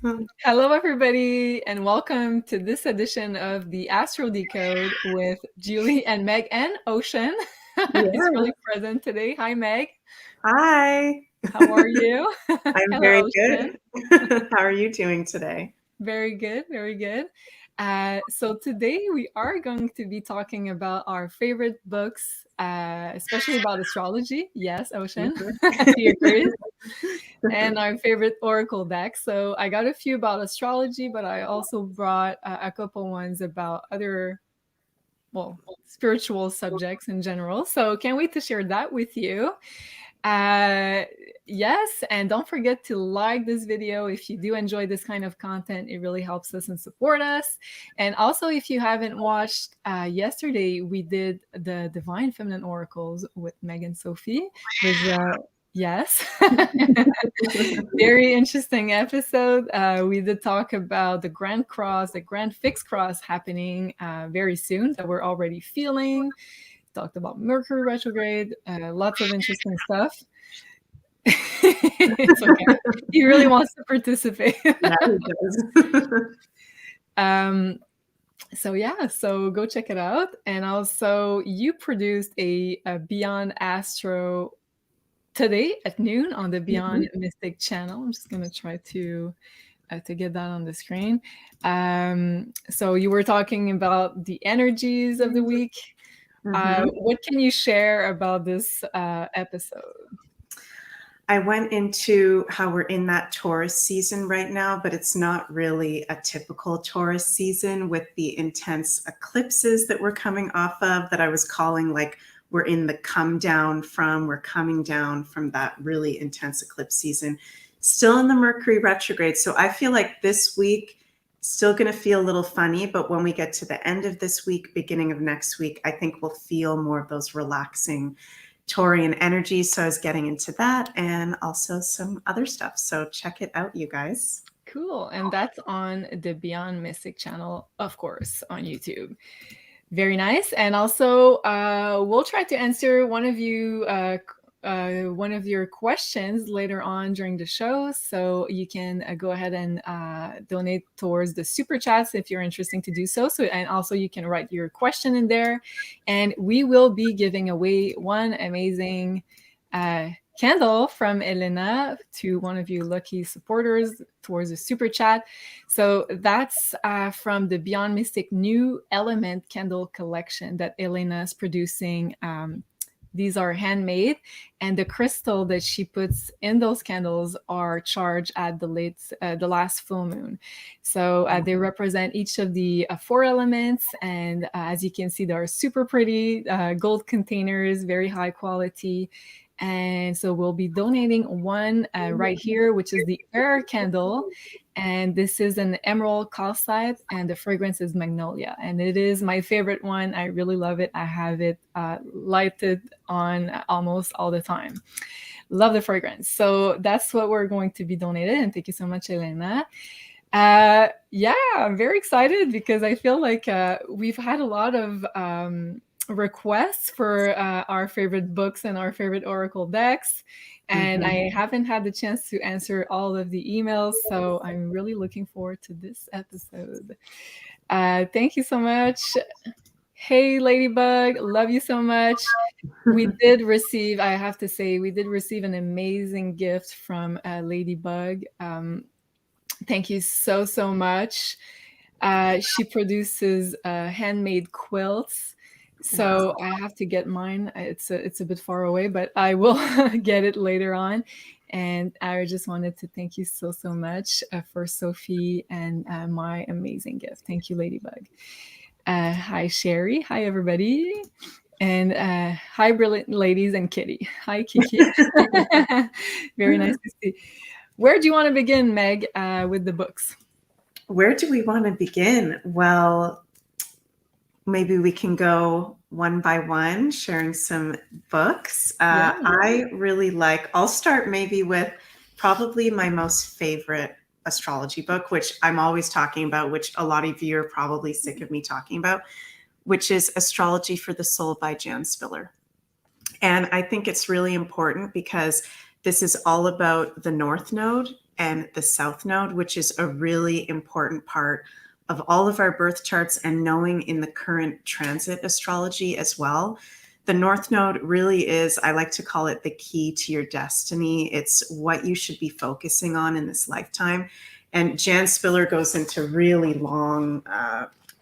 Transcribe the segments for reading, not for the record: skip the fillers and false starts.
Hello, everybody, and welcome to this edition of the Astro Decode with Julie and Meg and Ocean. Is Yeah. really present today. Hi, Meg. Hi. How are you? I'm Hello, very Ocean. good. How are you doing today? Very good, very good. So today we are going to be talking about our favorite books, especially about astrology. Yes, Ocean, Mhm. he agrees. And our favorite oracle deck. So I got a few about astrology, but I also brought a couple ones about other, well, spiritual subjects in general. So can't wait to share that with you. Uh, yes, and don't forget to like this video if you do enjoy this kind of content. It really helps us and support us. And also, if you haven't watched, yesterday we did the Divine Feminine Oracles with Meg and Sophie. It was yes. Very interesting episode. We did talk about the Grand Cross, the Grand Fixed Cross happening very soon that we're already feeling. Talked about Mercury retrograde, lots of interesting stuff. It's okay. He really wants to participate. Yeah, he does. um, so yeah, so go check it out. And also, you produced a Beyond Astro today at noon on the Beyond Mhm. Mystic channel. I'm just gonna try to get that on the screen. So you were talking about the energies of the week. Mhm. What can you share about this episode? I went into how we're in that Taurus season right now, but it's not really a typical Taurus season with the intense eclipses that we're coming off of that I was calling like we're in the we're coming down from that really intense eclipse season. Still in the Mercury retrograde. So I feel like this week still going to feel a little funny, but when we get to the end of this week, beginning of next week, I think we'll feel more of those relaxing Taurian energy. So I was getting into that and also some other stuff. So check it out, you guys. Cool. And that's on the Beyond Mystic channel, of course, on YouTube. Very nice. And also, we'll try to answer one of your questions later on during the show. So you can go ahead and donate towards the super chats if you're interested to do so. And also you can write your question in there, and we will be giving away one amazing candle from Elena to one of you lucky supporters towards a super chat. So that's from the Beyond Mystic New Element candle collection that Elena is producing. These are handmade, and the crystal that she puts in those candles are charged at the last full moon. So they represent each of the four elements, and as you can see, they are super pretty gold containers, very high quality. And so we'll be donating one right here, which is the air candle. And this is an emerald calcite, and the fragrance is magnolia. And it is my favorite one. I really love it. I have it lighted on almost all the time. Love the fragrance. So that's what we're going to be donated. And thank you so much, Elena. Yeah, I'm very excited because I feel like we've had a lot of requests for our favorite books and our favorite oracle decks, and Mhm. I haven't had the chance to answer all of the emails, so I'm really looking forward to this episode. Thank you so much. Hey, Ladybug, love you so much. We did receive, I have to say, we did receive an amazing gift from Ladybug. Thank you so, so much. She produces handmade quilts. So Wow. I have to get mine. It's a bit far away, but I will get it later on. And I just wanted to thank you so, so much for Sophie and my amazing gift. Thank you, Ladybug. Hi, Sherry. Hi, everybody. And hi, brilliant ladies and Kitty. Hi, Kiki. Very nice to see. Where do you want to begin, Meg, with the books? Where do we want to begin? Well, maybe we can go one by one, sharing some books. Yeah. I really I'll start maybe with probably my most favorite astrology book, which I'm always talking about, which a lot of you are probably sick of me talking about, which is Astrology for the Soul by Jan Spiller. And I think it's really important because this is all about the North Node and the South Node, which is a really important part of all of our birth charts and knowing in the current transit astrology as well. The North Node really is, I like to call it the key to your destiny. It's what you should be focusing on in this lifetime. And Jan Spiller goes into really long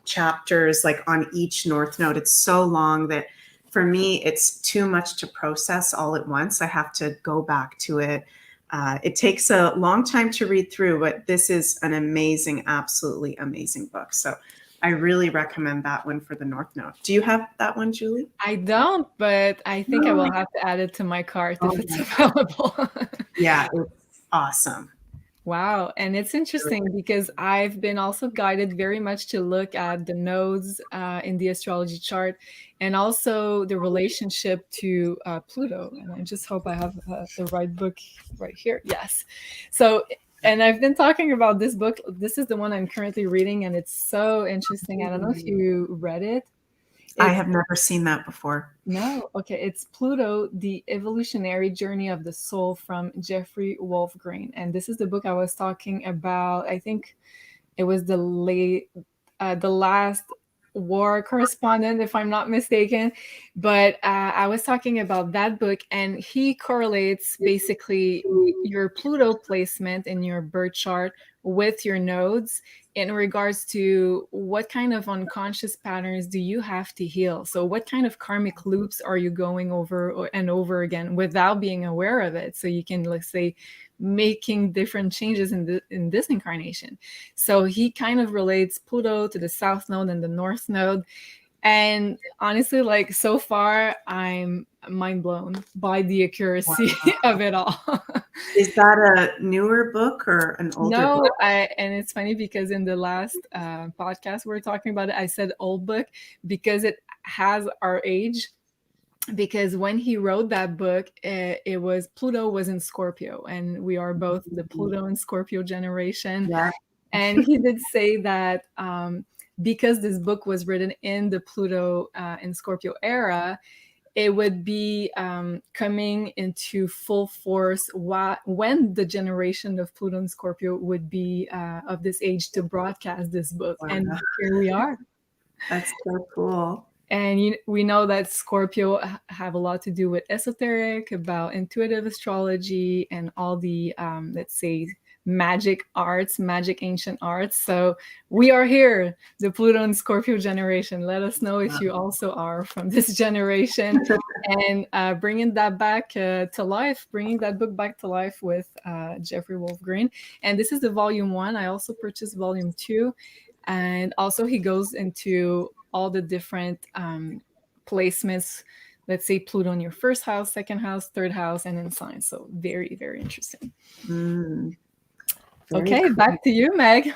chapters like on each North Node. It's so long that for me, it's too much to process all at once. I have to go back to it. It takes a long time to read through, but this is an amazing, absolutely amazing book. So I really recommend that one for the North Node. Do you have that one, Julie? I don't, but I think I will have to add it to my cart if it's available. Yeah, it's awesome. Wow. And it's interesting because I've been also guided very much to look at the nodes in the astrology chart and also the relationship to Pluto. And I just hope I have the right book right here. Yes. So, and I've been talking about this book. This is the one I'm currently reading, and it's so interesting. I don't know if you read it. I have never seen that before. No. Okay. It's Pluto, The Evolutionary Journey of the Soul from Jeffrey Wolfgrain. And this is the book I was talking about. I think it was the last war correspondent, if I'm not mistaken. But I was talking about that book, and he correlates basically your Pluto placement in your birth chart with your nodes in regards to what kind of unconscious patterns do you have to heal. So what kind of karmic loops are you going over and over again without being aware of it? So you can, let's say, making different changes in this incarnation. So he kind of relates Pluto to the South Node and the North Node. And honestly, like so far, I'm mind blown by the accuracy of it all. Is that a newer book or an older book? No, and it's funny because in the last podcast we were talking about it, I said old book because it has our age. Because when he wrote that book, it was Pluto was in Scorpio, and we are both the Pluto and Scorpio generation. Yeah. And he did say that because this book was written in the Pluto and Scorpio era, it would be coming into full force when the generation of Pluto and Scorpio would be of this age to broadcast this book. Wow. And here we are. That's so cool. And we know that Scorpio have a lot to do with esoteric, about intuitive astrology, and all the, let's say, magic arts, magic ancient arts. So we are here, the Pluto and Scorpio generation. Let us know if you also are from this generation, and bringing that back to life, bringing that book back to life with Jeffrey Wolfgrain. And this is the volume 1. I also purchased volume 2. And also he goes into all the different placements, let's say Pluto in your first house, second house, third house, and in signs. So very, very interesting. Okay, cool. Back to you, Meg.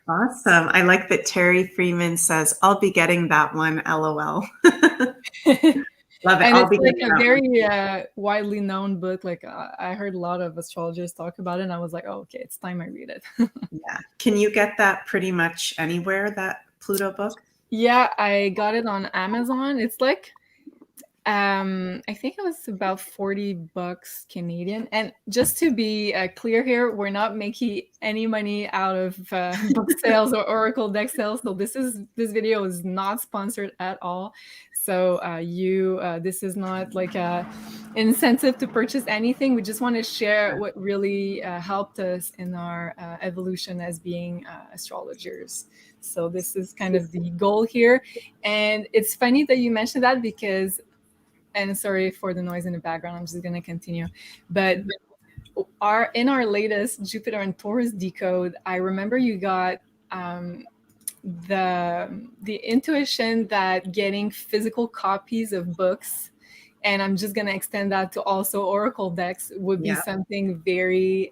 Awesome. I like that Terry Freeman says, I'll be getting that one, LOL. Love it. And it's like a very widely known book. Like I heard a lot of astrologers talk about it, and I was like, oh, okay, it's time I read it. Yeah. Can you get that pretty much anywhere, that Pluto book? Yeah, I got it on Amazon. It's like, I think it was about $40 Canadian. And just to be clear here, we're not making any money out of book sales or Oracle deck sales. So this video is not sponsored at all. So this is not like a incentive to purchase anything. We just want to share what really helped us in our evolution as being astrologers. So this is kind of the goal here. And it's funny that you mentioned that because, and sorry for the noise in the background, I'm just going to continue. But in our latest Jupiter and Taurus decode, I remember you got the intuition that getting physical copies of books, and I'm just going to extend that to also Oracle decks, would be something very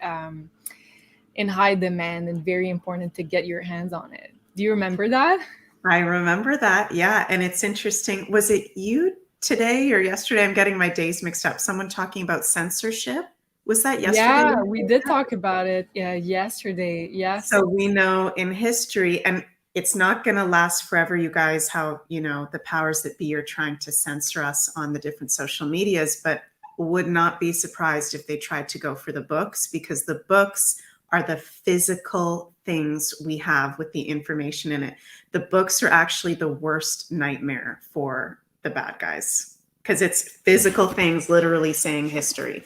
in high demand and very important to get your hands on it. Do you remember that? I remember that. Yeah. And it's interesting. Was it you today or yesterday? I'm getting my days mixed up. Someone talking about censorship. Was that yesterday? Yeah, we did talk about it yesterday. Yes. So we know in history, and it's not going to last forever, you guys, how, the powers that be are trying to censor us on the different social medias, but would not be surprised if they tried to go for the books, because the books are the physical things we have with the information in it. The books are actually the worst nightmare for the bad guys because it's physical things literally saying history.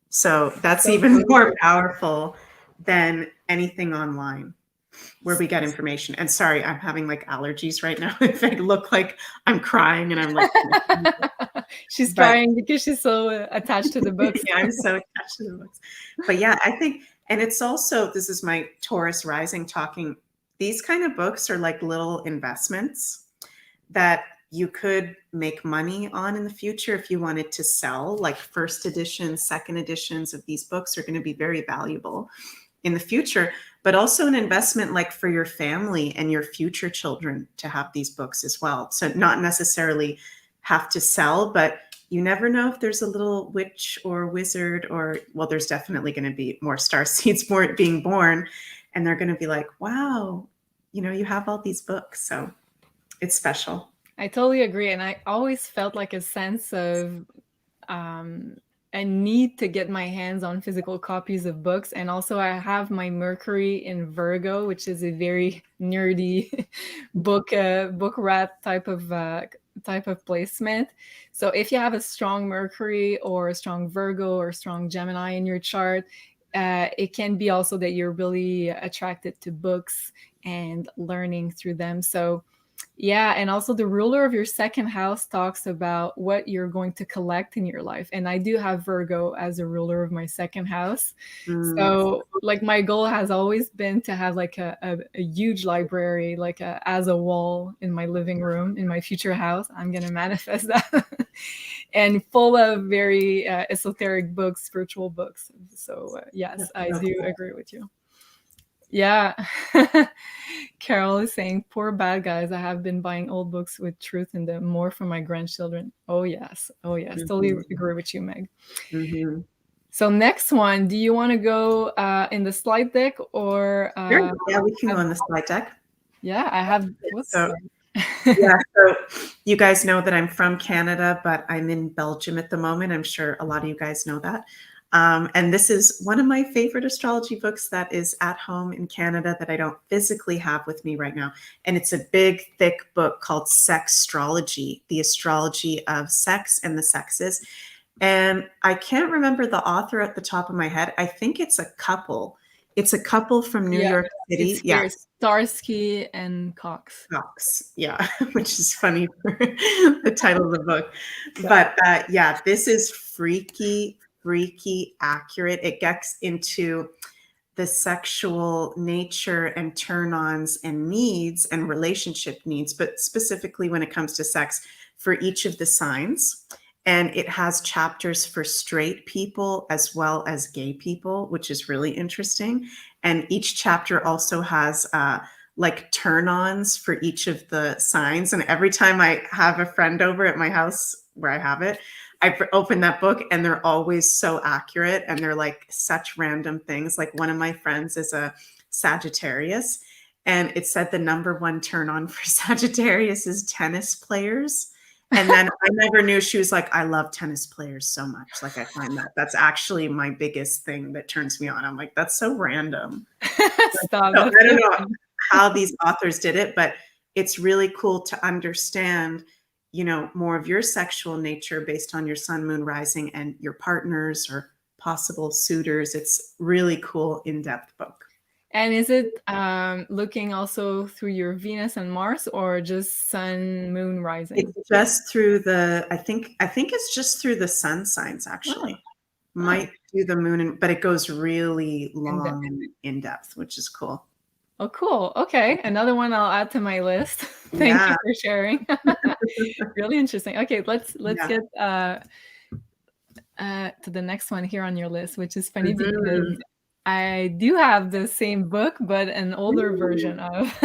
So that's So even more true. powerful than anything online where we get information. And sorry, I'm having like allergies right now. If I look like I'm crying and I'm like, She's but crying because she's so attached to the books. yeah, I'm so attached to the books. But yeah, I think, and it's also, this is my Taurus rising talking, these kind of books are like little investments that you could make money on in the future if you wanted to sell. Like first editions, second editions of these books are going to be very valuable in the future, but also an investment like for your family and your future children to have these books as well. So not necessarily have to sell, but you never know if there's a little witch or wizard or, well, there's definitely going to be more star seeds being born. And they're going to be like, wow, you have all these books. So it's special. I totally agree. And I always felt like a sense of a need to get my hands on physical copies of books. And also I have my Mercury in Virgo, which is a very nerdy book rat type of placement. So if you have a strong Mercury or a strong Virgo or a strong Gemini in your chart, it can be also that you're really attracted to books and learning through them. So yeah, and also the ruler of your second house talks about what you're going to collect in your life. And I do have Virgo as a ruler of my second house. So like my goal has always been to have like a huge library, like as a wall in my living room in my future house. I'm going to manifest that. And full of very esoteric books, spiritual books. So yes, I do agree with you. Yeah. Carol is saying, poor bad guys. I have been buying old books with truth in them, more for my grandchildren. Oh, yes. Oh, yes. Totally agree with you, Meg. So next one, do you want to go in the slide deck or? Sure. Yeah, we can go on the slide deck. Yeah, I have. So, yeah, so you guys know that I'm from Canada, but I'm in Belgium at the moment. I'm sure a lot of you guys know that. And this is one of my favorite astrology books that is at home in Canada that I don't physically have with me right now. And it's a big, thick book called Sexstrology, the astrology of sex and the sexes. And I can't remember the author at the top of my head. I think it's a couple. It's a couple from New York City. Yeah. Starsky and Cox. Yeah, which is funny for the title of the book. But yeah, this is freaky accurate. It gets into the sexual nature and turn-ons and needs and relationship needs, but specifically when it comes to sex for each of the signs. And it has chapters for straight people as well as gay people, which is really interesting. And each chapter also has like turn-ons for each of the signs. And every time I have a friend over at my house where I have it, I open that book and they're always so accurate and they're like such random things. Like one of my friends is a Sagittarius and it said the number one turn on for Sagittarius is tennis players. And then I never knew she was like, I love tennis players so much. Like I find that's actually my biggest thing that turns me on. I'm like, that's so random. Stop. So I don't know how these authors did it, but it's really cool to understand, more of your sexual nature based on your sun, moon, rising, and your partners or possible suitors. It's really cool, in-depth book. And is it looking also through your Venus and Mars or just sun, moon, rising? It's just through I think it's just through the sun signs, actually. Might do the moon, but it goes really long and in depth, which is cool. Oh, cool. Okay. Another one I'll add to my list. Thank you for sharing. Really interesting. Okay, let's get to the next one here on your list, which is funny because I do have the same book, but an older version of,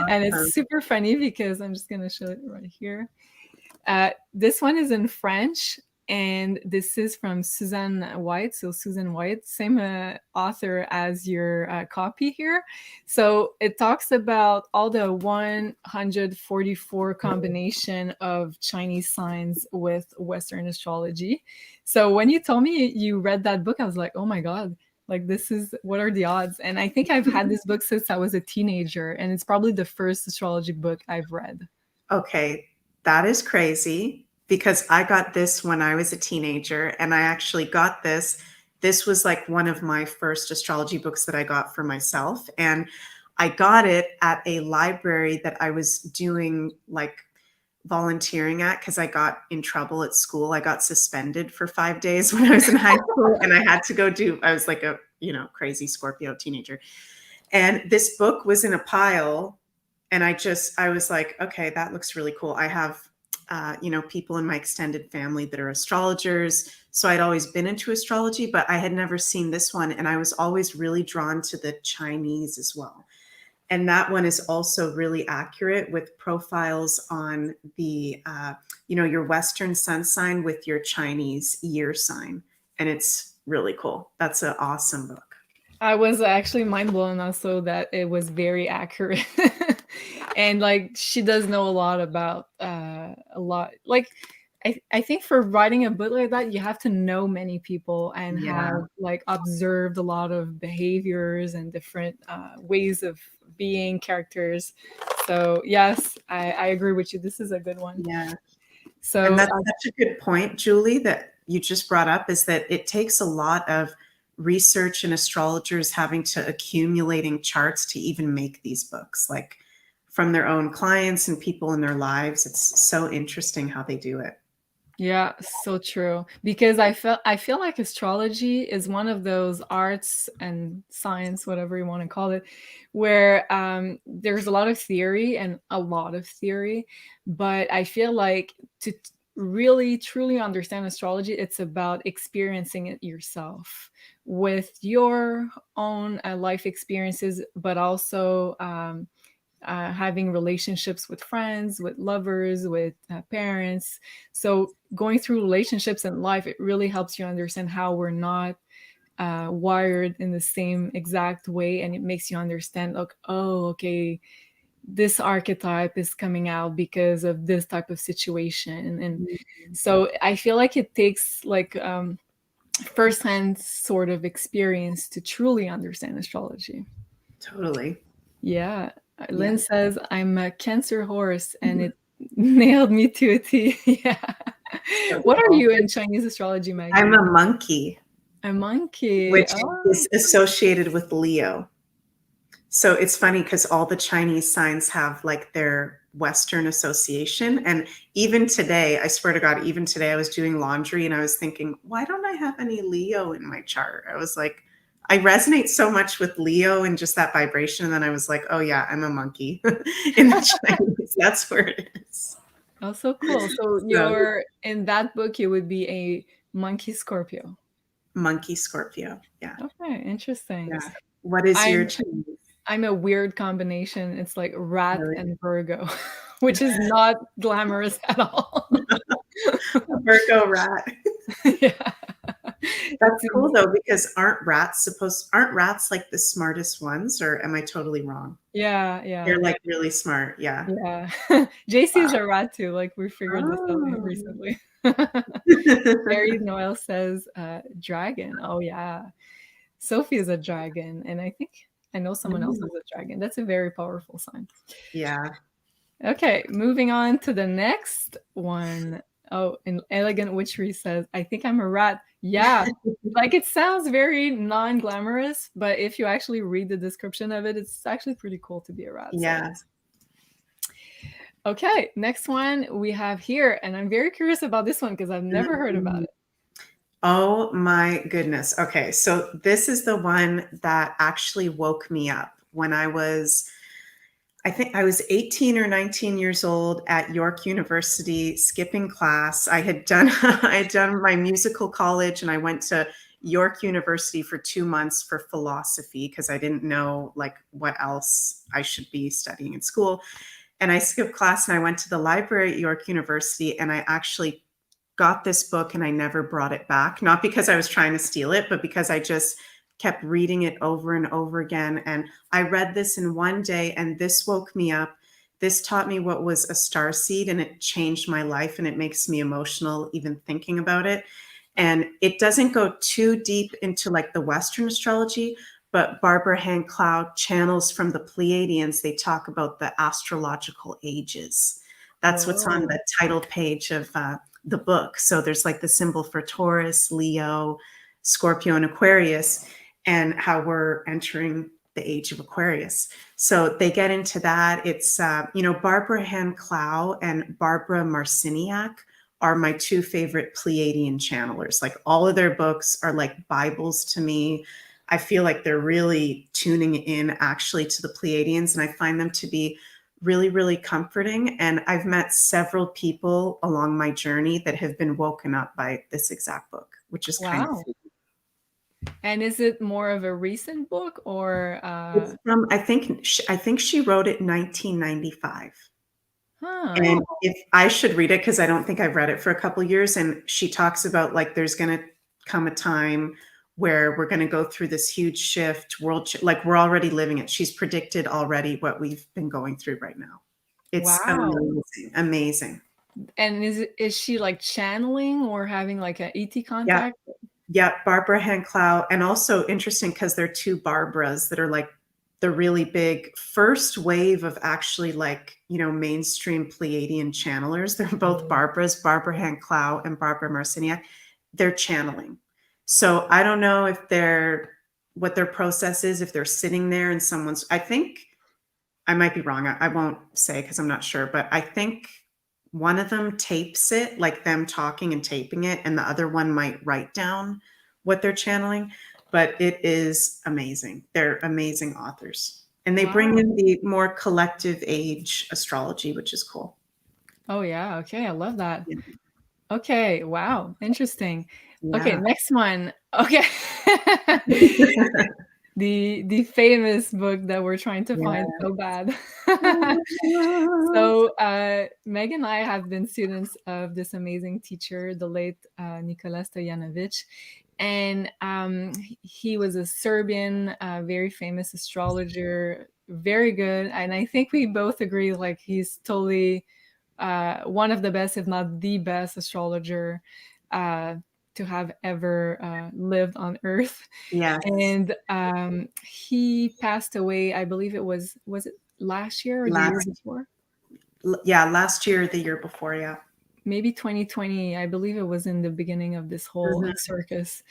and it's super funny because I'm just going to show it right here. This one is in French, and this is from Suzanne White. So Susan White, same author as your copy here. So it talks about all the 144 combination of Chinese signs with Western astrology. So when you told me you read that book, I was like, oh my God, Like, this is what are the odds? And I think I've had this book since I was a teenager, and it's probably the first astrology book I've read. Okay, that is crazy because I got this when I was a teenager, and I actually got this. This was like one of my first astrology books that I got for myself. And I got it at a library that I was doing like volunteering at because I got in trouble at school. I got suspended for 5 days when I was in high school, and I had to go do, I was like a, crazy Scorpio teenager. And this book was in a pile. And I was like, okay, that looks really cool. I have, people in my extended family that are astrologers. So I'd always been into astrology, but I had never seen this one. And I was always really drawn to the Chinese as well. And that one is also really accurate with profiles on the, your Western sun sign with your Chinese year sign. And it's really cool. That's an awesome book. I was actually mind blown also that it was very accurate. And like, she does know a lot about a lot. Like, I think for writing a book like that, you have to know many people and have like observed a lot of behaviors and different ways of being, characters. So yes, I agree with you. This is a good one. Yeah. So and that's such a good point, Julie, that you just brought up, is that it takes a lot of research and astrologers having to accumulating charts to even make these books, like from their own clients and people in their lives. It's so interesting how they do it. yeah, so true. Because I feel like astrology is one of those arts and science, whatever you want to call it, where there's a lot of theory, but I feel like to really truly understand astrology, it's about experiencing it yourself with your own life experiences, but also having relationships with friends, with lovers, with parents. So going through relationships in life, it really helps you understand how we're not wired in the same exact way, and it makes you understand, like, oh, okay, this archetype is coming out because of this type of situation. And so I feel like it takes like firsthand sort of experience to truly understand astrology. Totally. Yeah. Yeah. Lynn says, I'm a Cancer horse, and it nailed me to a T. Yeah. So What are cool. you in Chinese astrology, Maggie? I'm a monkey, A monkey. which Oh. is associated with Leo. So it's funny because all the Chinese signs have like their Western association. And even today, I swear to God, even today I was doing laundry and I was thinking, why don't I have any Leo in my chart? I was like, I resonate so much with Leo and just that vibration. And then I was like, oh yeah, I'm a monkey in the Chinese. That's where it is. Oh, so cool. So you're in that book, you would be a monkey Scorpio. Monkey Scorpio. Yeah. Okay, interesting. Yeah. What is your I'm Chinese? I'm a weird combination. It's like rat Really? and Virgo, which is not glamorous at all. Virgo rat. Yeah. That's cool though, because aren't rats like the smartest ones, or am I totally wrong? Yeah, yeah. They're like really smart. Yeah. Yeah. JC is Wow. a rat too. Like, we figured this out Oh. recently. Mary Noel says dragon. Oh yeah. Sophie is a dragon, and I think I know someone else is a dragon. That's a very powerful sign. Yeah. Okay, moving on to the next one. Oh, and Elegant Witchery says, I think I'm a rat. Yeah, like, it sounds very non-glamorous, but if you actually read the description of it, it's actually pretty cool to be a rat. Yeah. So. Okay, next one we have here, and I'm very curious about this one because I've never heard about it. Oh my goodness. Okay, so this is the one that actually woke me up when I think I was 18 or 19 years old at York University, skipping class. I had done my musical college, and I went to York University for 2 months for philosophy because I didn't know like what else I should be studying in school. And I skipped class and I went to the library at York University, and I actually got this book and I never brought it back. Not because I was trying to steal it, but because I just kept reading it over and over again. And I read this in one day, and this woke me up. This taught me what was a star seed, and it changed my life, and it makes me emotional even thinking about it. And it doesn't go too deep into like the Western astrology, but Barbara Hand Cloud channels from the Pleiadians. They talk about the astrological ages. That's what's on Whoa. the title page of the book. So there's like the symbol for Taurus, Leo, Scorpio, and Aquarius, and how we're entering the age of Aquarius. So they get into that. It's, Barbara Hand Cloud and Barbara Marciniak are my two favorite Pleiadian channelers. Like all of their books are like Bibles to me. I feel like they're really tuning in actually to the Pleiadians, and I find them to be really, really comforting. And I've met several people along my journey that have been woken up by this exact book, which is kind of Wow. And is it more of a recent book, or it's from, I think she wrote it in 1995. And if I should read it, because I don't think I've read it for a couple years, and she talks about like there's going to come a time where we're going to go through this huge shift, like we're already living it. She's predicted already what we've been going through right now. It's wow. amazing. And is she like channeling or having like an ET contact? Yeah, Barbara Hand Cloud. And also interesting because they're two Barbaras that are like the really big first wave of actually like, mainstream Pleiadian channelers. They're both Barbaras, Barbara Hand Cloud and Barbara Marciniak. They're channeling. So I don't know if what their process is, if they're sitting there and I think, I might be wrong. I won't say because I'm not sure, but I think one of them tapes it, like them talking and taping it, and the other one might write down what they're channeling. But it is amazing. They're amazing authors. And they bring Wow. in the more collective age astrology, which is cool. Oh yeah. Okay. I love that. Yeah. Okay. Wow. Interesting. Okay. Yeah. Next one. Okay. the famous book that we're trying to find so bad. So Meg and I have been students of this amazing teacher, the late Nicola Stojanovic, and he was a Serbian, very famous astrologer, very good. And I think we both agree, like he's totally one of the best, if not the best astrologer to have ever lived on Earth. Yes. And he passed away, I believe was it last year or the year before? Yeah, last year, the year before, yeah. Maybe 2020. I believe it was in the beginning of this whole circus.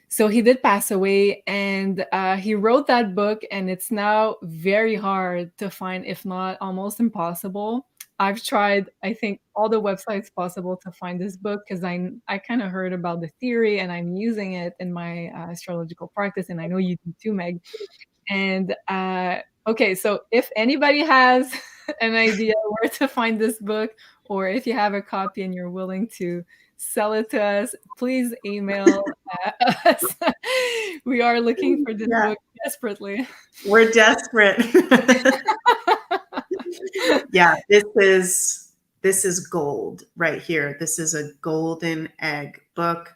So he did pass away, and he wrote that book, and it's now very hard to find, if not almost impossible. I've tried, I think, all the websites possible to find this book because I kind of heard about the theory, and I'm using it in my astrological practice, and I know you do too, Meg. And okay, so if anybody has an idea where to find this book, or if you have a copy and you're willing to sell it to us, please email us. We are looking for this book desperately. We're desperate. Yeah, this is gold right here. This is a golden egg book.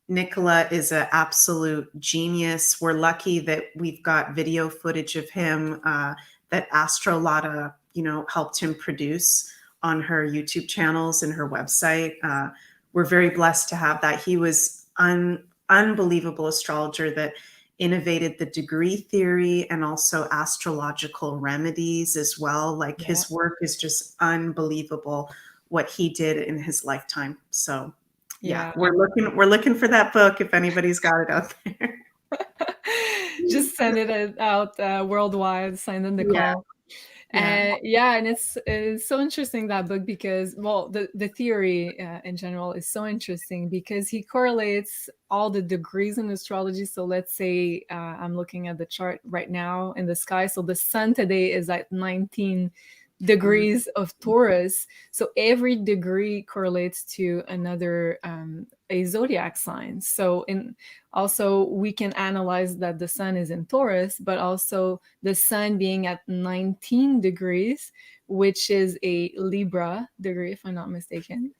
Nicola is an absolute genius. We're lucky that we've got video footage of him that Astro helped him produce on her YouTube channels and her website. We're very blessed to have that. He was unbelievable astrologer that innovated the degree theory and also astrological remedies as well. Like his work is just unbelievable what he did in his lifetime. So yeah, we're looking for that book if anybody's got it out there. Just send it out worldwide, send in the call. And it's so interesting, that book, because the theory in general is so interesting because he correlates all the degrees in astrology. So let's say I'm looking at the chart right now in the sky. So the sun today is at 19 degrees of Taurus. So every degree correlates to another a zodiac sign. So also we can analyze that the sun is in Taurus, but also the sun being at 19 degrees, which is a Libra degree, if I'm not mistaken.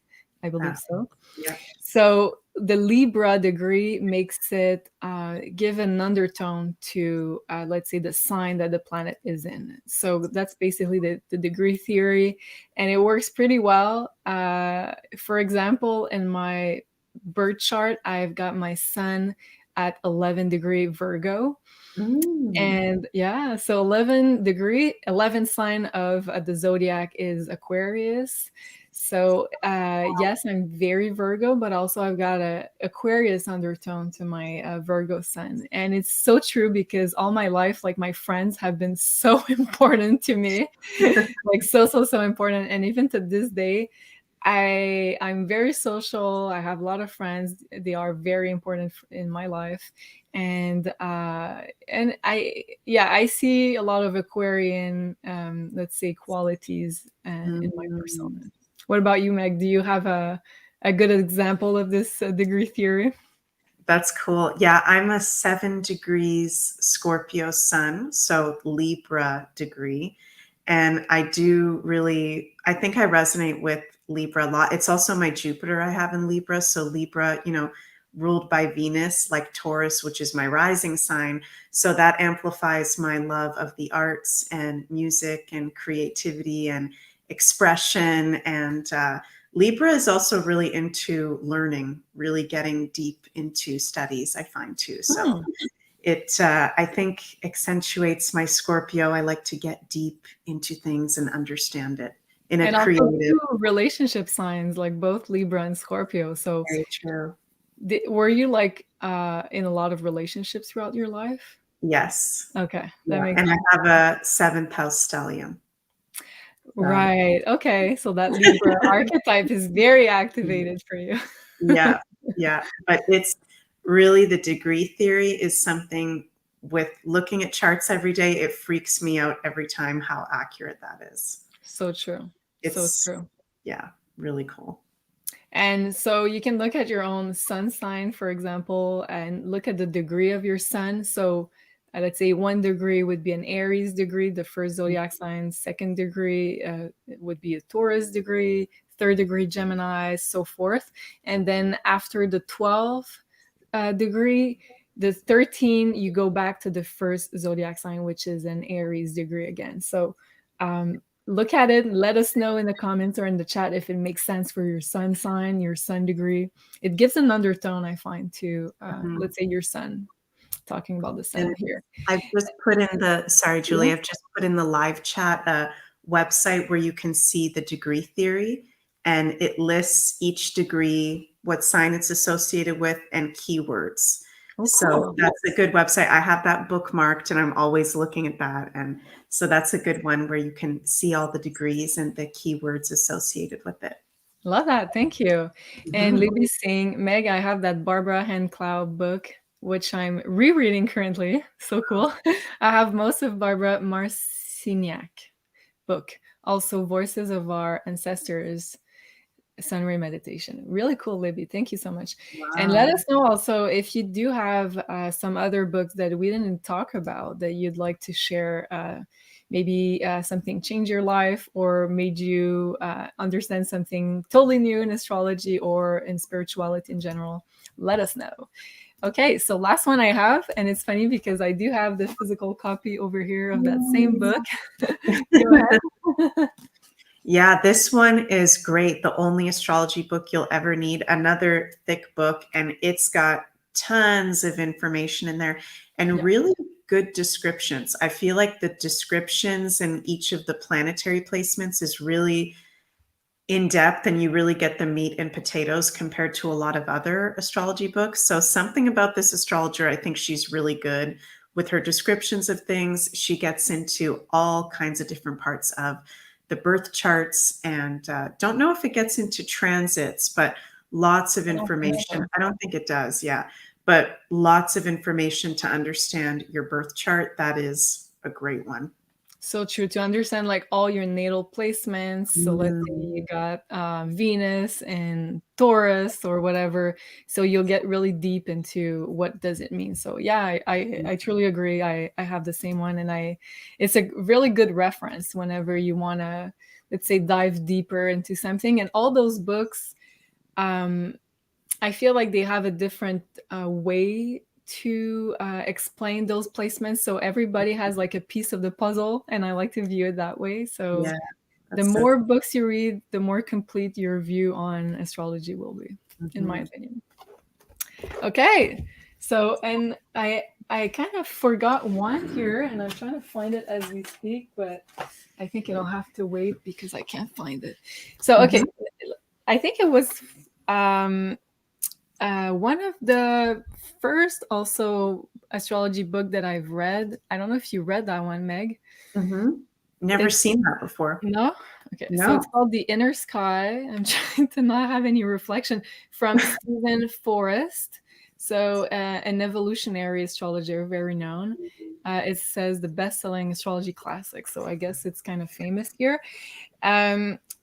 I believe so. Yeah. So the Libra degree makes it give an undertone to, let's say, the sign that the planet is in. So that's basically the degree theory, and it works pretty well. For example, in my birth chart, I've got my sun at 11-degree Virgo. Mm. And yeah, so 11 degree, 11 sign of the zodiac is Aquarius. So yes, I'm very Virgo, but also I've got a Aquarius undertone to my Virgo sun. And it's so true because all my life, like my friends have been so important to me, like so important. And even to this day, I'm very social. I have a lot of friends. They are very important in my life, and I see a lot of Aquarian, let's say, qualities in my persona. Mm. What about you, Meg? Do you have a good example of this degree theory? That's cool. Yeah, I'm a 7 degrees Scorpio sun, so Libra degree. And I do really, I think I resonate with Libra a lot. It's also my Jupiter I have in Libra. So Libra, ruled by Venus, like Taurus, which is my rising sign. So that amplifies my love of the arts and music and creativity and expression. And Libra is also really into learning, really getting deep into studies, I find too. So Oh. it, I think, accentuates my Scorpio. I like to get deep into things and understand it in a And also creative, two relationship signs, like both Libra and Scorpio. So very true. were you like in a lot of relationships throughout your life? Yes. Okay, that Yeah. makes And I sense. have a seventh house stellium. So, Right. Okay. So that Libra archetype is very activated for you. yeah. Yeah. But it's really the degree theory is something with looking at charts every day. It freaks me out every time how accurate that is. So true. So It's, true. yeah, really cool. And so you can look at your own sun sign, for example, and look at the degree of your sun. So let's say 1 degree would be an Aries degree, the first zodiac sign. Second degree would be a Taurus degree. Third degree Gemini, so forth. And then after the 12 degree, the 13, you go back to the first zodiac sign, which is an Aries degree again. So look at it, let us know in the comments or in the chat if it makes sense for your sun sign, your sun degree. It gives an undertone, I find, to Mhm. let's say your sun, talking about the sun And here. I've just put in the, sorry, Yeah. Julie, I've just put in the live chat a website where you can see the degree theory and it lists each degree, what sign it's associated with, and keywords. Oh, So cool. that's a good website. I have that bookmarked and I'm always looking at that. And so that's a good one where you can see all the degrees and the keywords associated with it. Love that. Thank you. And Mhm. Libby's saying, Meg, I have that Barbara Hand-Cloud book, which I'm rereading currently. So cool. I have most of Barbara Marciniak book, also Voices of Our Ancestors, Sunray Meditation. Really cool, Libby. Thank you so much. And let Wow. us know also if you do have some other books that we didn't talk about that you'd like to share. Maybe something changed your life or made you understand something totally new in astrology or in spirituality in general. Let us know. Okay, so last one I have, and it's funny because I do have the physical copy over here of that same book. Go ahead. Yeah, this one is great. The only astrology book you'll ever need. Another thick book, and it's got tons of information in there and Yeah. really good descriptions. I feel like the descriptions in each of the planetary placements is really in depth, and you really get the meat and potatoes compared to a lot of other astrology books. So, something about this astrologer, I think she's really good with her descriptions of things. She gets into all kinds of different parts of the birth charts, and don't know if it gets into transits, but lots of I don't think information. so. I don't think it does, yeah, but lots of information to understand your birth chart. That is a great one. So true, to understand like all your natal placements. So let's say Mm, you got Venus and Taurus or whatever. So you'll get really deep into what does it mean. So yeah, I truly agree. I have the same one, and it's a really good reference whenever you want to, let's say, dive deeper into something. And all those books, um, I feel like they have a different way to explain those placements. So everybody has like a piece of the puzzle, and I like to view it that way. So yeah, the that's so more books you read, the more complete your view on astrology will be. in my opinion. Okay, so and I kind of forgot one here, and I'm trying to find it as we speak, but I think it'll have to wait because I can't find it. So okay, I think it was one of the first also astrology book that I've read. I don't know if you read that one, Meg. Never seen that before. No? Okay. No. So it's called The Inner Sky. I'm trying to not have any reflection from Stephen Forrest. So an evolutionary astrologer, very known. It says the best-selling astrology classic. So I guess it's kind of famous here.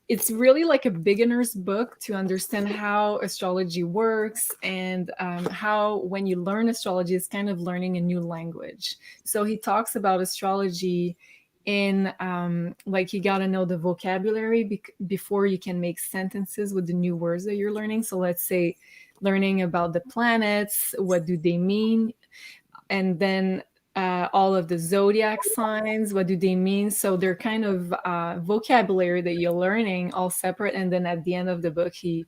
It's really like a beginner's book to understand how astrology works and how when you learn astrology, it's kind of learning a new language. So he talks about astrology in like you got to know the vocabulary before you can make sentences with the new words that you're learning. So let's say learning about the planets, what do they mean? And then all of the zodiac signs, what do they mean? So they're kind of vocabulary that you're learning all separate. And then at the end of the book, he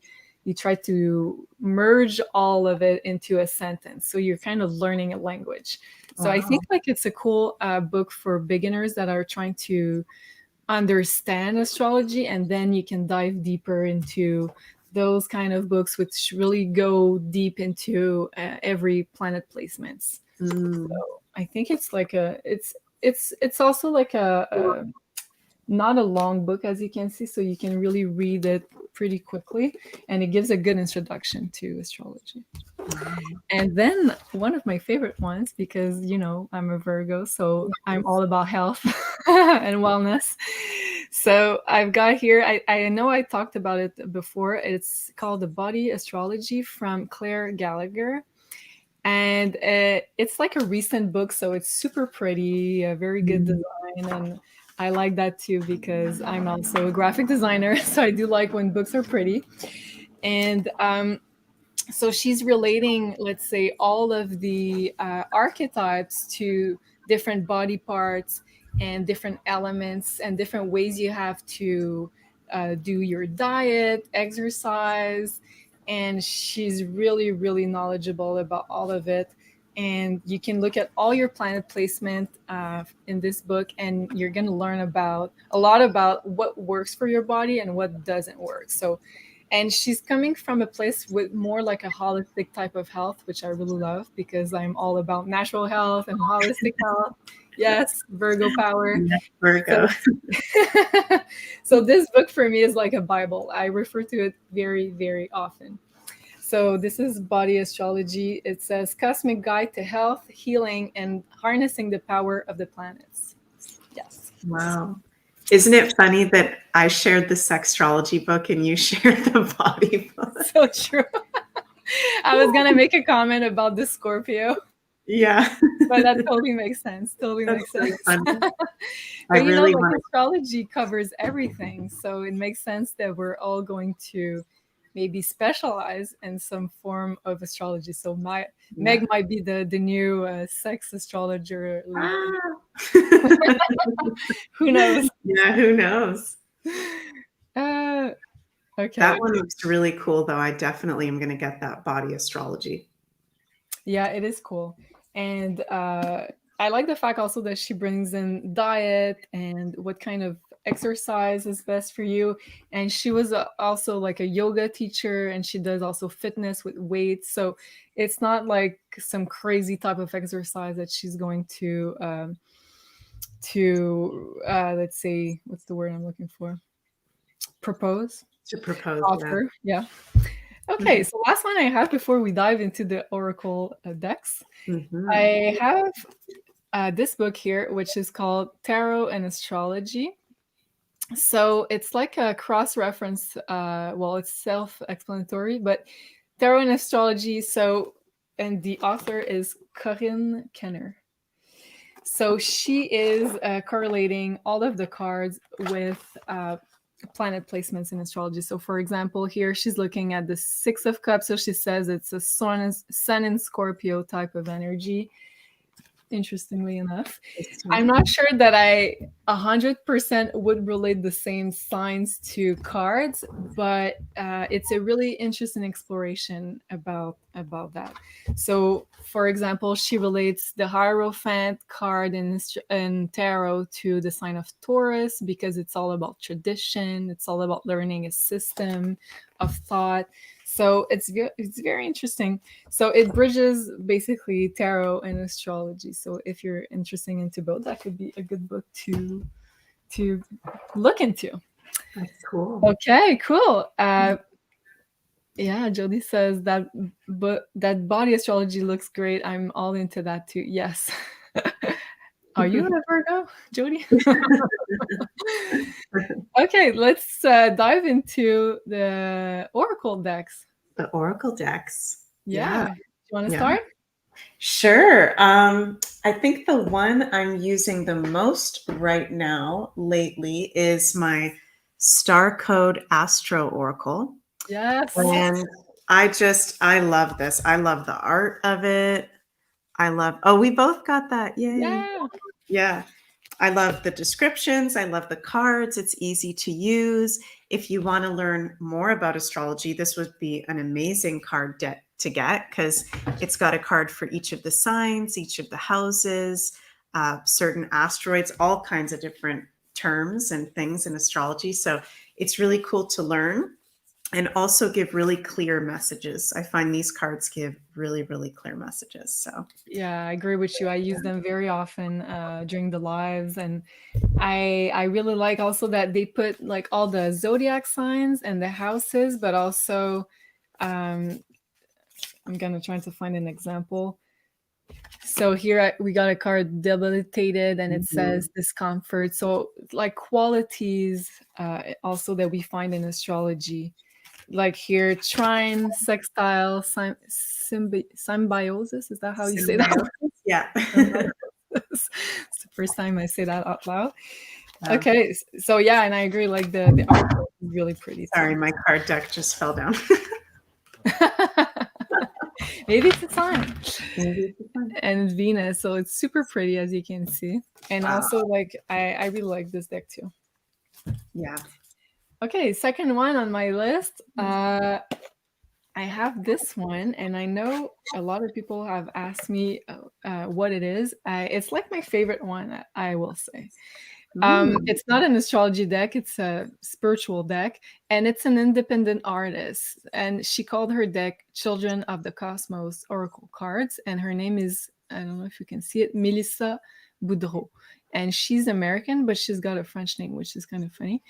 tried to merge all of it into a sentence. So you're kind of learning a language. So I think like it's a cool book for beginners that are trying to understand astrology, and then you can dive deeper into those kind of books which really go deep into every planet placements. So I think it's like it's also like a not a long book, as you can see, so you can really read it pretty quickly, and it gives a good introduction to astrology. And then one of my favorite ones, because I'm a Virgo, so I'm all about health and wellness. So I've got here, I know I talked about it before. It's called The Body Astrology from Claire Gallagher. And it's like a recent book, so it's super pretty, a very good design. And I like that too because I'm also a graphic designer, so I do like when books are pretty. And so she's relating, let's say, all of the archetypes to different body parts and different elements and different ways you have to do your diet, exercise. And she's really, really knowledgeable about all of it. And you can look at all your planet placement in this book, and you're going to learn about a lot about what works for your body and what doesn't work. So, and she's coming from a place with more like a holistic type of health, which I really love because I'm all about natural health and holistic health. Yes, Virgo power. Yes, Virgo. So this book for me is like a Bible. I refer to it very, very often. So this is Body Astrology. It says Cosmic Guide to Health, Healing, and Harnessing the Power of the Planets. Yes. Wow. Isn't it funny that I shared the sextrology book and you shared the body book? So true. I was going to make a comment about the Scorpio. Yeah. But that totally makes sense. Totally makes sense. But I really want astrology covers everything. So it makes sense that we're all going to maybe specialize in some form of astrology. So Meg might be the new sex astrologer. Who knows? Yeah, who knows? Okay. That one looks really cool, though. I definitely am going to get that Body Astrology. Yeah, it is cool. And I like the fact also that she brings in diet and what kind of exercise is best for you. And she was also like a yoga teacher, and she does also fitness with weights. So it's not like some crazy type of exercise that she's going to let's say, what's the word I'm looking for? Propose? To propose, offer. Yeah. Okay, so last one I have before we dive into the Oracle decks. I have this book here, which is called Tarot and Astrology. So it's like a cross-reference. Well, it's self-explanatory, but Tarot and Astrology. So, and the author is Corinne Kenner. So she is correlating all of the cards with planet placements in astrology. So for example, here she's looking at the Six of Cups. So she says it's a sun in Scorpio type of energy. Interestingly enough, I'm not sure that I 100% would relate the same signs to cards, but it's a really interesting exploration about that. So, for example, she relates the Hierophant card in tarot to the sign of Taurus because it's all about tradition. It's all about learning a system of thought. So it's very interesting. So it bridges basically tarot and astrology. So if you're interested into both, that could be a good book to look into. That's cool. Okay, cool. Yeah, Jody says that body astrology looks great. I'm all into that too. Yes. Are you a Virgo, Jody? Okay, let's dive into the oracle decks. The oracle decks. Yeah. You want to Yeah. start? Sure. I think the one I'm using the most right now lately is my Star Code Astro Oracle. Yes. And I love this. I love the art of it. We both got that. Yay. Yeah. Yeah. I love the descriptions. I love the cards. It's easy to use. If you want to learn more about astrology, this would be an amazing card deck to get because it's got a card for each of the signs, each of the houses, certain asteroids, all kinds of different terms and things in astrology. So it's really cool to learn and also give really clear messages. I find these cards give really, really clear messages. So yeah, I agree with you. I use them very often during the lives, and I really like also that they put like all the zodiac signs and the houses, but also I'm gonna try to find an example. So here we got a card debilitated, and it says discomfort. So like qualities also that we find in astrology. Like here, trine, sextile, symbiosis. Is that how you say that? Yeah. It's the first time I say that out loud. Okay, so yeah, and I agree. Like the art is really pretty. Sorry, my card deck just fell down. Maybe it's a sign. And Venus, so it's super pretty as you can see. And also, like I really like this deck too. Yeah. Okay, second one on my list. I have this one, and I know a lot of people have asked me what it is. It's like my favorite one, I will say. It's not an astrology deck, it's a spiritual deck, and it's an independent artist. And she called her deck Children of the Cosmos Oracle Cards, and her name is, I don't know if you can see it, Melissa Boudreau. And she's American, but she's got a French name, which is kind of funny.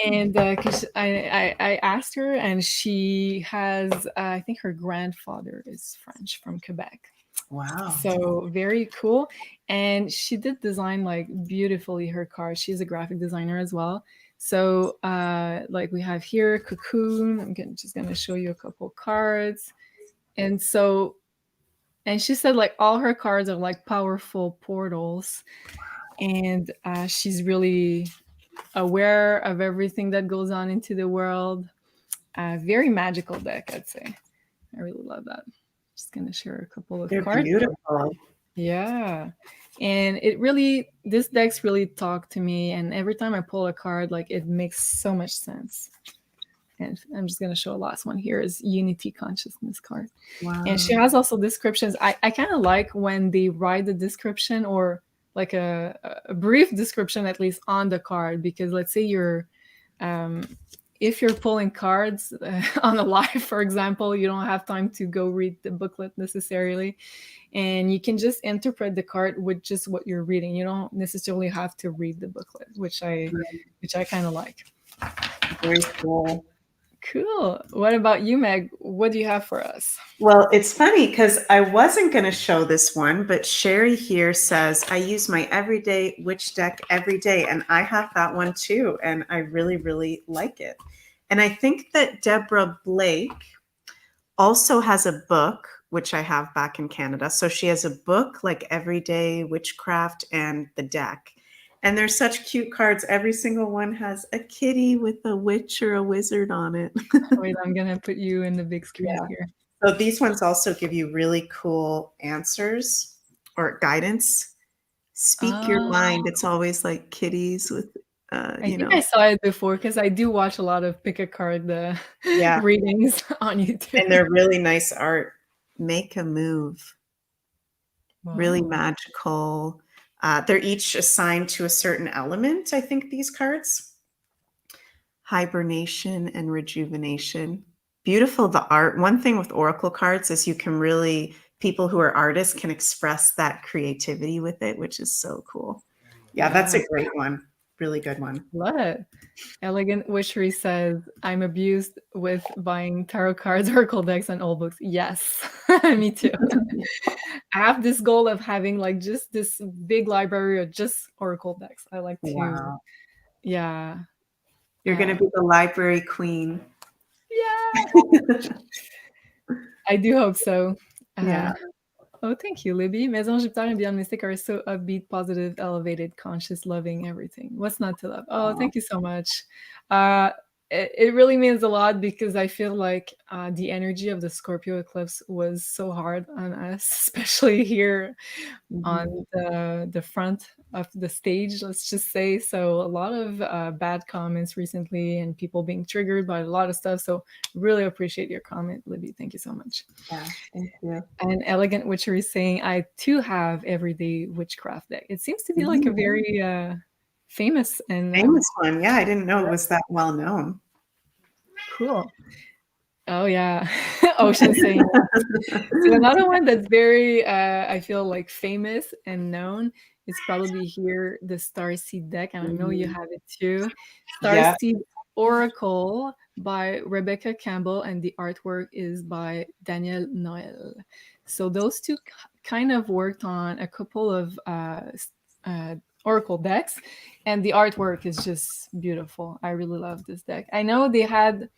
And because I asked her, and she has, I think her grandfather is French from Quebec. Wow. So very cool. And she did design like beautifully her cards. She's a graphic designer as well. So like we have here Cocoon. I'm just going to show you a couple cards. And so, and she said like all her cards are like powerful portals. And she's really aware of everything that goes on into the world. Very magical deck, I'd say. I really love that. Just gonna share a couple of They're cards. beautiful. Yeah, and this deck's really talk to me. And every time I pull a card, like it makes so much sense. And I'm just gonna show a last one here is Unity Consciousness card. Wow. And she has also descriptions. I kind of like when they write the description or like a brief description at least on the card, because let's say you're if you're pulling cards on a live, for example, you don't have time to go read the booklet necessarily, and you can just interpret the card with just what you're reading. You don't necessarily have to read the booklet, which I kind of like. Very cool. Cool. What about you, Meg? What do you have for us? Well, it's funny because I wasn't going to show this one, but Sherry here says, I use my everyday witch deck every day. And I have that one too. And I really, really like it. And I think that Deborah Blake also has a book, which I have back in Canada. So she has a book like Everyday Witchcraft and the deck. And they're such cute cards. Every single one has a kitty with a witch or a wizard on it. Wait, I'm going to put you in the big screen here. So these ones also give you really cool answers or guidance. Speak Your Uh, Mind. It's always like kitties with, I think I saw it before because I do watch a lot of pick a card yeah, readings on YouTube. and they're really nice art. Make a Move. Really Wow. magical. They're each assigned to a certain element, I think, these cards. Hibernation and Rejuvenation. Beautiful, the art. One thing with oracle cards is you can really, people who are artists can express that creativity with it, which is so cool. Yeah, that's Yeah. a great one. Really good one. Love it. Elegant Witchery says, I'm abused with buying tarot cards, oracle decks, and old books. Yes, me too. I have this goal of having like just this big library of just oracle decks. I like to, Wow. yeah. You're going to be the library queen. Yeah, I do hope so. Yeah. Oh, thank you, Libby. Maison Jupiter and Beyond Mystic are so upbeat, positive, elevated, conscious, loving everything. What's not to love? Oh, thank you so much. Uh, it really means a lot because I feel like the energy of the Scorpio eclipse was so hard on us, especially here on Mhm. the front of the stage, let's just say. So a lot of bad comments recently and people being triggered by a lot of stuff. So really appreciate your comment, Libby. Thank you so much. Yeah. Thank you. And Elegant Witchery saying, I too have everyday witchcraft deck. It seems to be like a Mhm. very famous and Famous one. Yeah, I didn't know it was that well known. cool. Oh yeah, Ocean saying. So another one that's very, I feel like famous and known is probably here the Starseed deck, and I know you Mhm. have it too. Yeah. Starseed Oracle by Rebecca Campbell, and the artwork is by Daniel Noel. So those two kind of worked on a couple of Oracle decks, and the artwork is just beautiful. I really love this deck. I know they had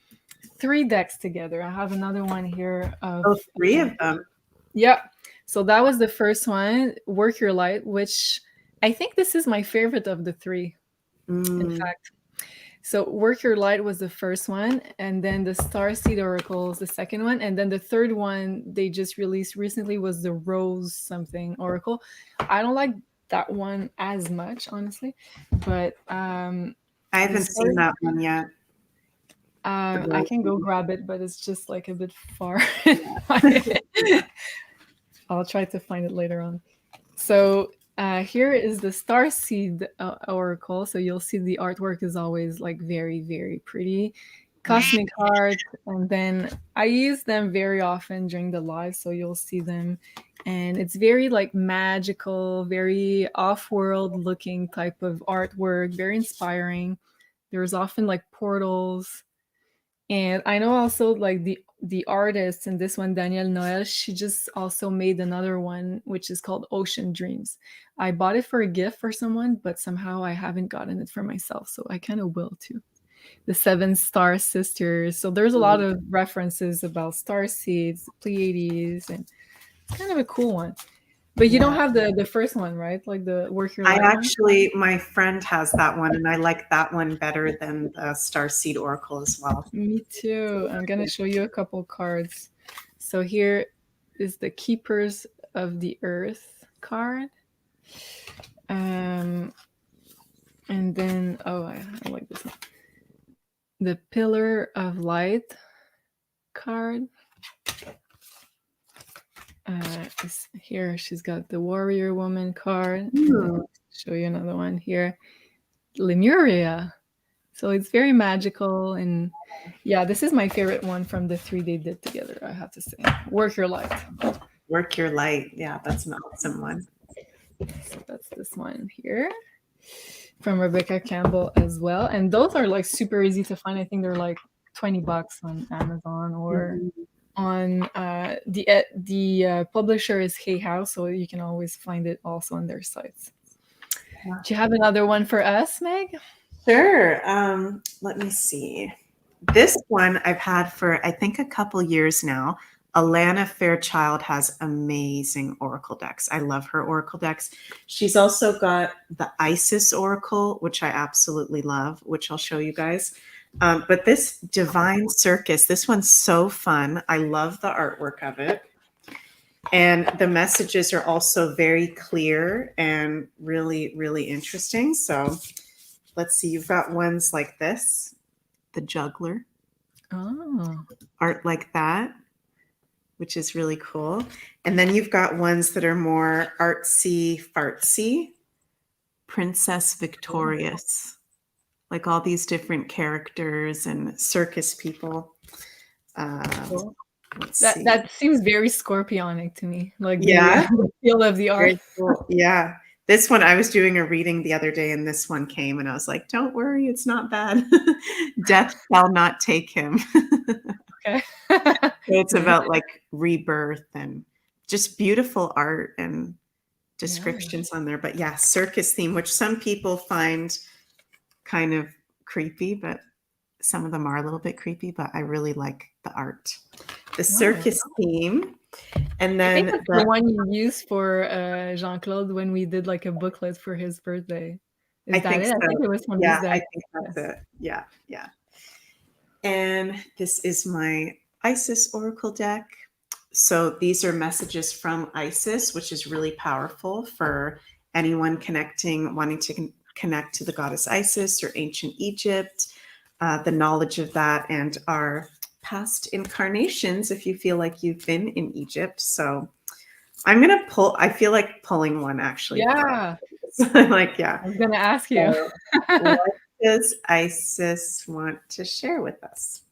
3 decks together. I have another one here of Oh, three of them. yeah. So that was the first one, Work Your Light, which I think this is my favorite of the 3, in Mm. fact. So Work Your Light was the first one, and then the Starseed Oracle is the second one, and then the third one they just released recently was the Rose something Oracle. I don't like that one as much, honestly, but I the haven't seen that one yet. The I rose can go one. grab it, but it's just like a bit far. Yeah. I'll try to find it later on. So here is the Starseed Oracle. So you'll see the artwork is always like very, very pretty. Cosmic art. And then I use them very often during the live. So you'll see them. And it's very like magical, very off-world looking type of artwork, very inspiring. There's often like portals. And I know also like the artist in this one, Danielle Noel, she just also made another one which is called Ocean Dreams. I bought it for a gift for someone, but somehow I haven't gotten it for myself, so I kind of will too. The Seven Star Sisters. So there's a lot of references about star seeds, Pleiades, and it's kind of a cool one. But you don't Yeah. have the first one, right? Like the Work Your I Light one? actually, my friend has that one, and I like that one better than the Starseed Oracle as well. Me too. I'm gonna show you a couple cards. So here is the Keepers of the Earth card. And then I like this one. The Pillar of Light card. Here she's got the Warrior Woman card. And then show you another one here. Lemuria. So it's very magical, and yeah, this is my favorite one from the 3 they did together, I have to say. Work Your Light. Work Your Light. Yeah, that's an awesome one. So that's this one here from Rebecca Campbell as well. And those are like super easy to find. I think they're like $20 on Amazon or on the publisher is Hay House, so you can always find it also on their sites. Yeah. Do you have another one for us, Meg? Sure. Let me see. This one I've had for, I think, a couple years now. Alana Fairchild has amazing oracle decks. I love her oracle decks. She's also got the Isis Oracle, which I absolutely love, which I'll show you guys. But this Divine Circus, this one's so fun. I love the artwork of it. And the messages are also very clear and really, really interesting. So let's see, you've got ones like this, the juggler, Oh, art like that, which is really cool. And then you've got ones that are more artsy fartsy, Princess Victorious, like all these different characters and circus people. cool. Let's That see. that seems very scorpionic to me, like Yeah, the feel of the art. very cool. Yeah. This one, I was doing a reading the other day and this one came and I was like, don't worry, it's not bad. Death shall not take him. Okay. So it's Nice. about like rebirth and just beautiful art and Yeah. descriptions on there. But yeah, circus theme, which some people find kind of creepy, but some of them are a little bit creepy, but I really like the art. The Oh, circus theme. And I then think that's the one you used for Jean-Claude when we did like a booklet for his birthday. I Is that think it? I so. think it was from Yeah, this I deck. think that's Yes. it. Yeah, yeah. And this is my Isis Oracle deck. So these are messages from Isis, which is really powerful for anyone wanting to connect to the goddess Isis or ancient Egypt, the knowledge of that, and our past incarnations if you feel like you've been in Egypt. So I'm going to pull, I feel like pulling one actually. Yeah. Like, yeah. I was gonna ask you. So what does Isis want to share with us?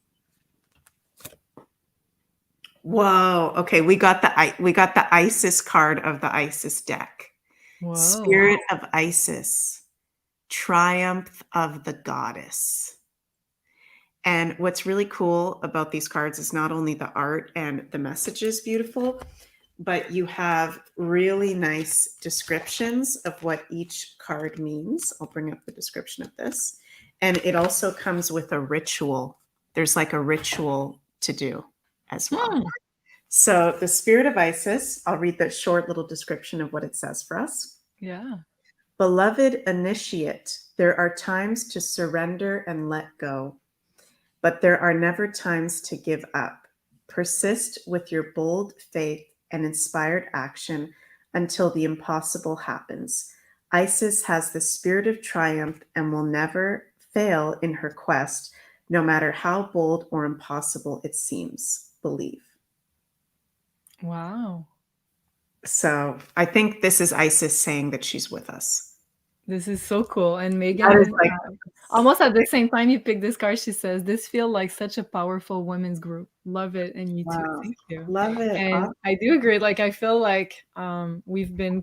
Whoa. Okay, we got the Isis card of the Isis deck. Whoa. Spirit of Isis, triumph of the goddess. And what's really cool about these cards is not only the art and the message is beautiful, but you have really nice descriptions of what each card means. I'll bring up the description of this. And it also comes with a ritual. There's like a ritual to do as well. Hmm. So the Spirit of Isis, I'll read the short little description of what it says for us. Yeah. Beloved initiate, there are times to surrender and let go, but there are never times to give up. Persist with your bold faith and inspired action until the impossible happens. Isis has the spirit of triumph and will never fail in her quest, no matter how bold or impossible it seems. Believe. Wow. So I think this is Isis saying that she's with us. This is so cool. And That Megan, is like, almost at the same time you pick this card, she says, "This feel like such a powerful women's group. Love it, and you too. wow, Thank you." love it. And Awesome. I do agree. Like I feel like we've been,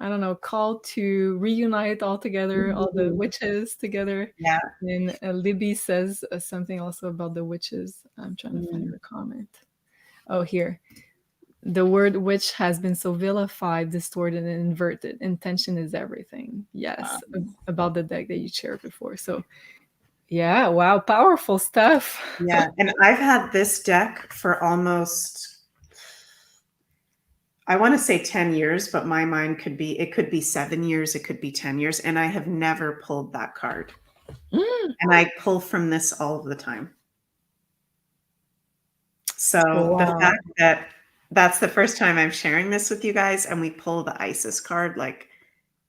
I don't know, called to reunite all together, all the witches together. Yeah. And Libby says something also about the witches. I'm trying to find her comment. Oh, here. The word witch has been so vilified, distorted, and inverted. Intention is everything. Yes, about the deck that you shared before. So, yeah, wow, powerful stuff. Yeah. And I've had this deck for almost, I want to say 10 years, but my mind it could be 7 years, it could be 10 years. And I have never pulled that card. And I pull from this all of the time. So the fact that that's the first time I'm sharing this with you guys and we pull the Isis card, like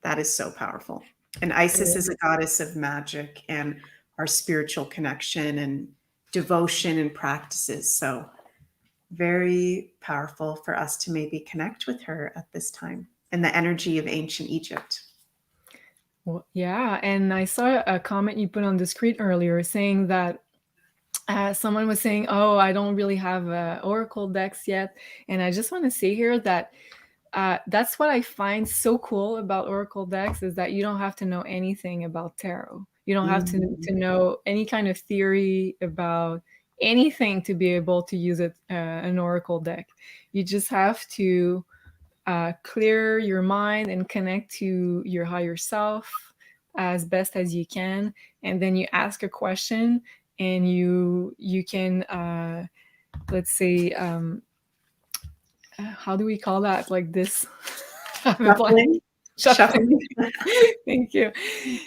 that is so powerful. And Isis is a goddess of magic and our spiritual connection and devotion and practices. So very powerful for us to maybe connect with her at this time and the energy of ancient Egypt. Well, yeah, and I saw a comment you put on the screen earlier saying that someone was saying, "Oh, I don't really have Oracle decks yet," and I just want to say here that that's what I find so cool about Oracle decks is that you don't have to know anything about tarot. You don't have to know any kind of theory about anything to be able to use an Oracle deck. You just have to clear your mind and connect to your higher self as best as you can, and then you ask a question and you can let's say how do we call that, like this? Shuffling? Shuffling. Thank you.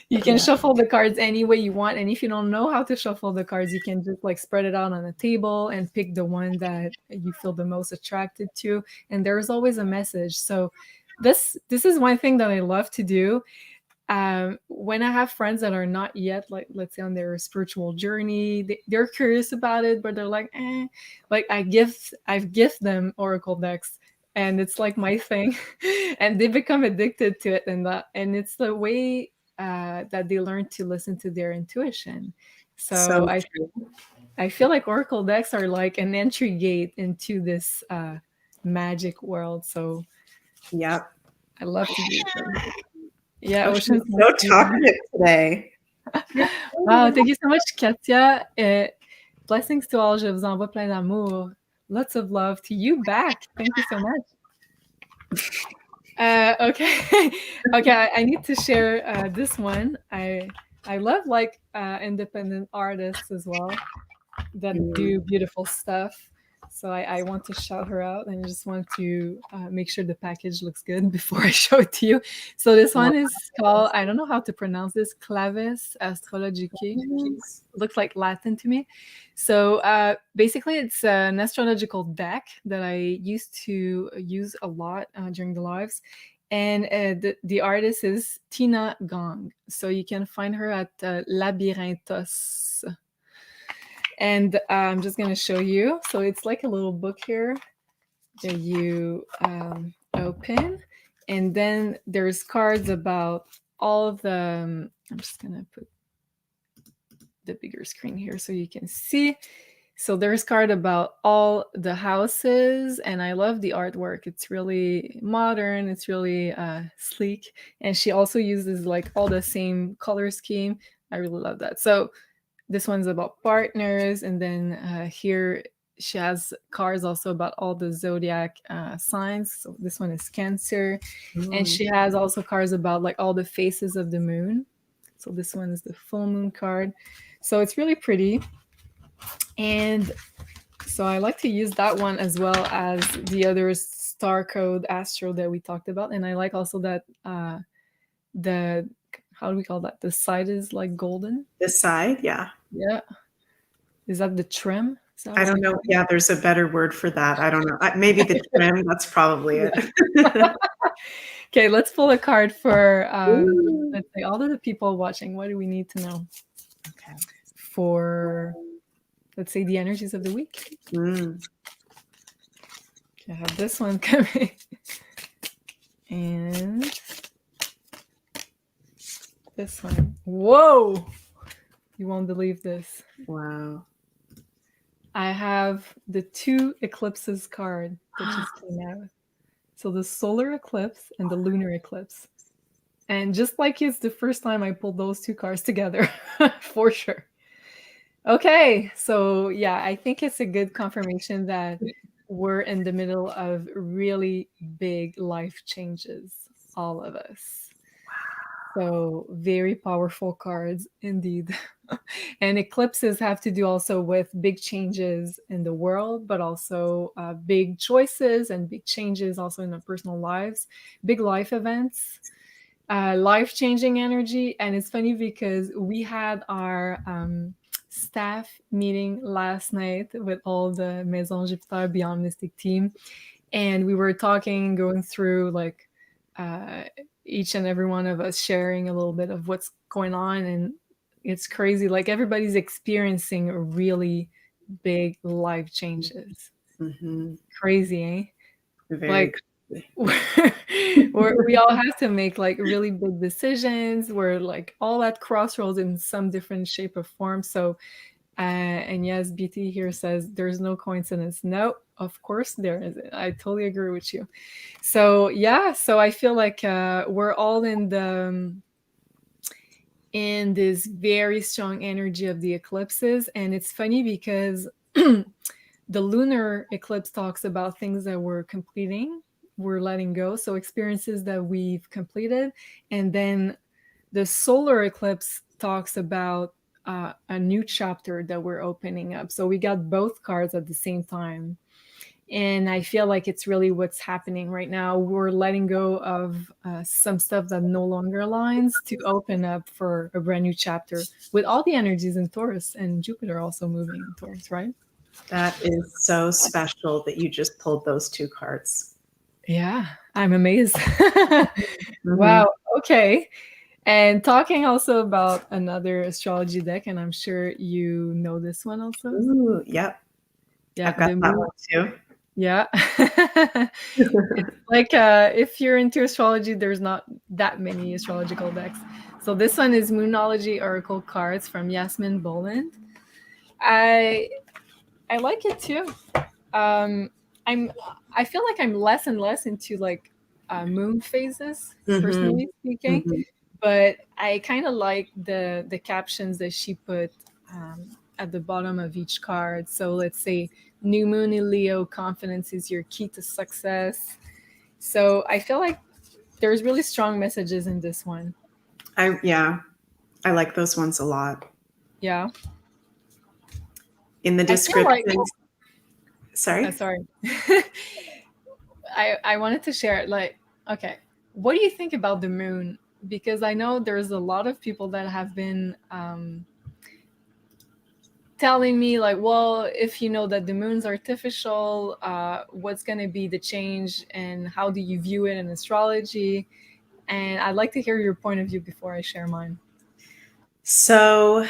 You can shuffle the cards any way you want, and if you don't know how to shuffle the cards, you can just like spread it out on a table and pick the one that you feel the most attracted to, and there's always a message. So this is one thing that I love to do. When I have friends that are not yet, like, let's say, on their spiritual journey, they're curious about it, but they're like, like I've gift them oracle decks, and it's like my thing, and they become addicted to it, and it's the way that they learn to listen to their intuition. So I feel like oracle decks are like an entry gate into this magic world. So Yep. I love to use them. Yeah, Ocean's so talkative today. Wow, thank you so much, Katia. Blessings to all. Je vous envoie plein d'amour. Lots of love to you back. Thank you so much. Okay. Okay, I need to share this one. I love like independent artists as well that do beautiful stuff. So I want to shout her out, and I just want to make sure the package looks good before I show it to you. So this one is called, I don't know how to pronounce this, Clavis Astrologique. Looks like Latin to me. So basically it's an astrological deck that I used to use a lot during the lives. And the artist is Tina Gong. So you can find her at Labyrinthos. And I'm just going to show you. So it's like a little book here that you open. And then there's cards about all of the, I'm just going to put the bigger screen here so you can see. So there's card about all the houses, and I love the artwork. It's really modern. It's really sleek. And she also uses like all the same color scheme. I really love that. So this one's about partners, and then here she has cards also about all the zodiac signs. So this one is Cancer, and she has also cards about like all the phases of the moon. So this one is the full moon card. So it's really pretty, and so I like to use that one as well as the other star code Astro that we talked about, and I like also that the, how do we call that? The side is like golden. The side, yeah. Yeah. Is that the trim? I don't know. Yeah, there's a better word for that. I don't know. Maybe the trim. That's probably it. Okay, let's pull a card for let's say all of the people watching. What do we need to know? Okay. For, let's say, the energies of the week. Okay, I have this one coming. And this one. Whoa! You won't believe this. Wow. I have the 2 eclipses card that just came out. So the solar eclipse and the lunar eclipse. And just like it's the first time I pulled those 2 cards together, for sure. Okay, so yeah, I think it's a good confirmation that we're in the middle of really big life changes, all of us. So very powerful cards indeed. And eclipses have to do also with big changes in the world, but also big choices and big changes also in our personal lives, big life events, life-changing energy. And it's funny because we had our staff meeting last night with all the Maison Jupiter Beyond Mystic team. And we were talking, going through like each and every one of us sharing a little bit of what's going on. And it's crazy. Like everybody's experiencing really big life changes. Crazy, eh? Very we all have to make like really big decisions. We're like all at crossroads in some different shape or form. So and yes, BT here says there's no coincidence. No, of course there isn't. I totally agree with you. So yeah, so I feel like we're all in this very strong energy of the eclipses. And it's funny because the lunar eclipse talks about things that we're completing, we're letting go, so experiences that we've completed. And then the solar eclipse talks about a new chapter that we're opening up. So we got both cards at the same time. And I feel like it's really what's happening right now. We're letting go of some stuff that no longer aligns to open up for a brand new chapter with all the energies in Taurus and Jupiter also moving in Taurus, right? That is so special that you just pulled those two cards. Yeah, I'm amazed. Mm-hmm. Wow. Okay. And talking also about another astrology deck, and I'm sure you know this one also. Ooh, yep. Yeah, I've got the that moon. one too. Yeah. It's like if you're into astrology, there's not that many astrological decks. So this one is Moonology Oracle cards from Yasmin Boland. I I like it too. Um, I'm I feel like I'm less and less into like moon phases, Mm-hmm. personally speaking, Mm-hmm. but I kind of like the captions that she put at the bottom of each card. So let's say new moon in Leo, confidence is your key to success. So I feel like there's really strong messages in this one. Yeah, I like those ones a lot. Yeah. In the I feel like descriptions, sorry. sorry. I wanted to share like okay, what do you think about the moon? Because I know there's a lot of people that have been telling me like, well, if you know that the moon's artificial, what's going to be the change and how do you view it in astrology? And I'd like to hear your point of view before I share mine. So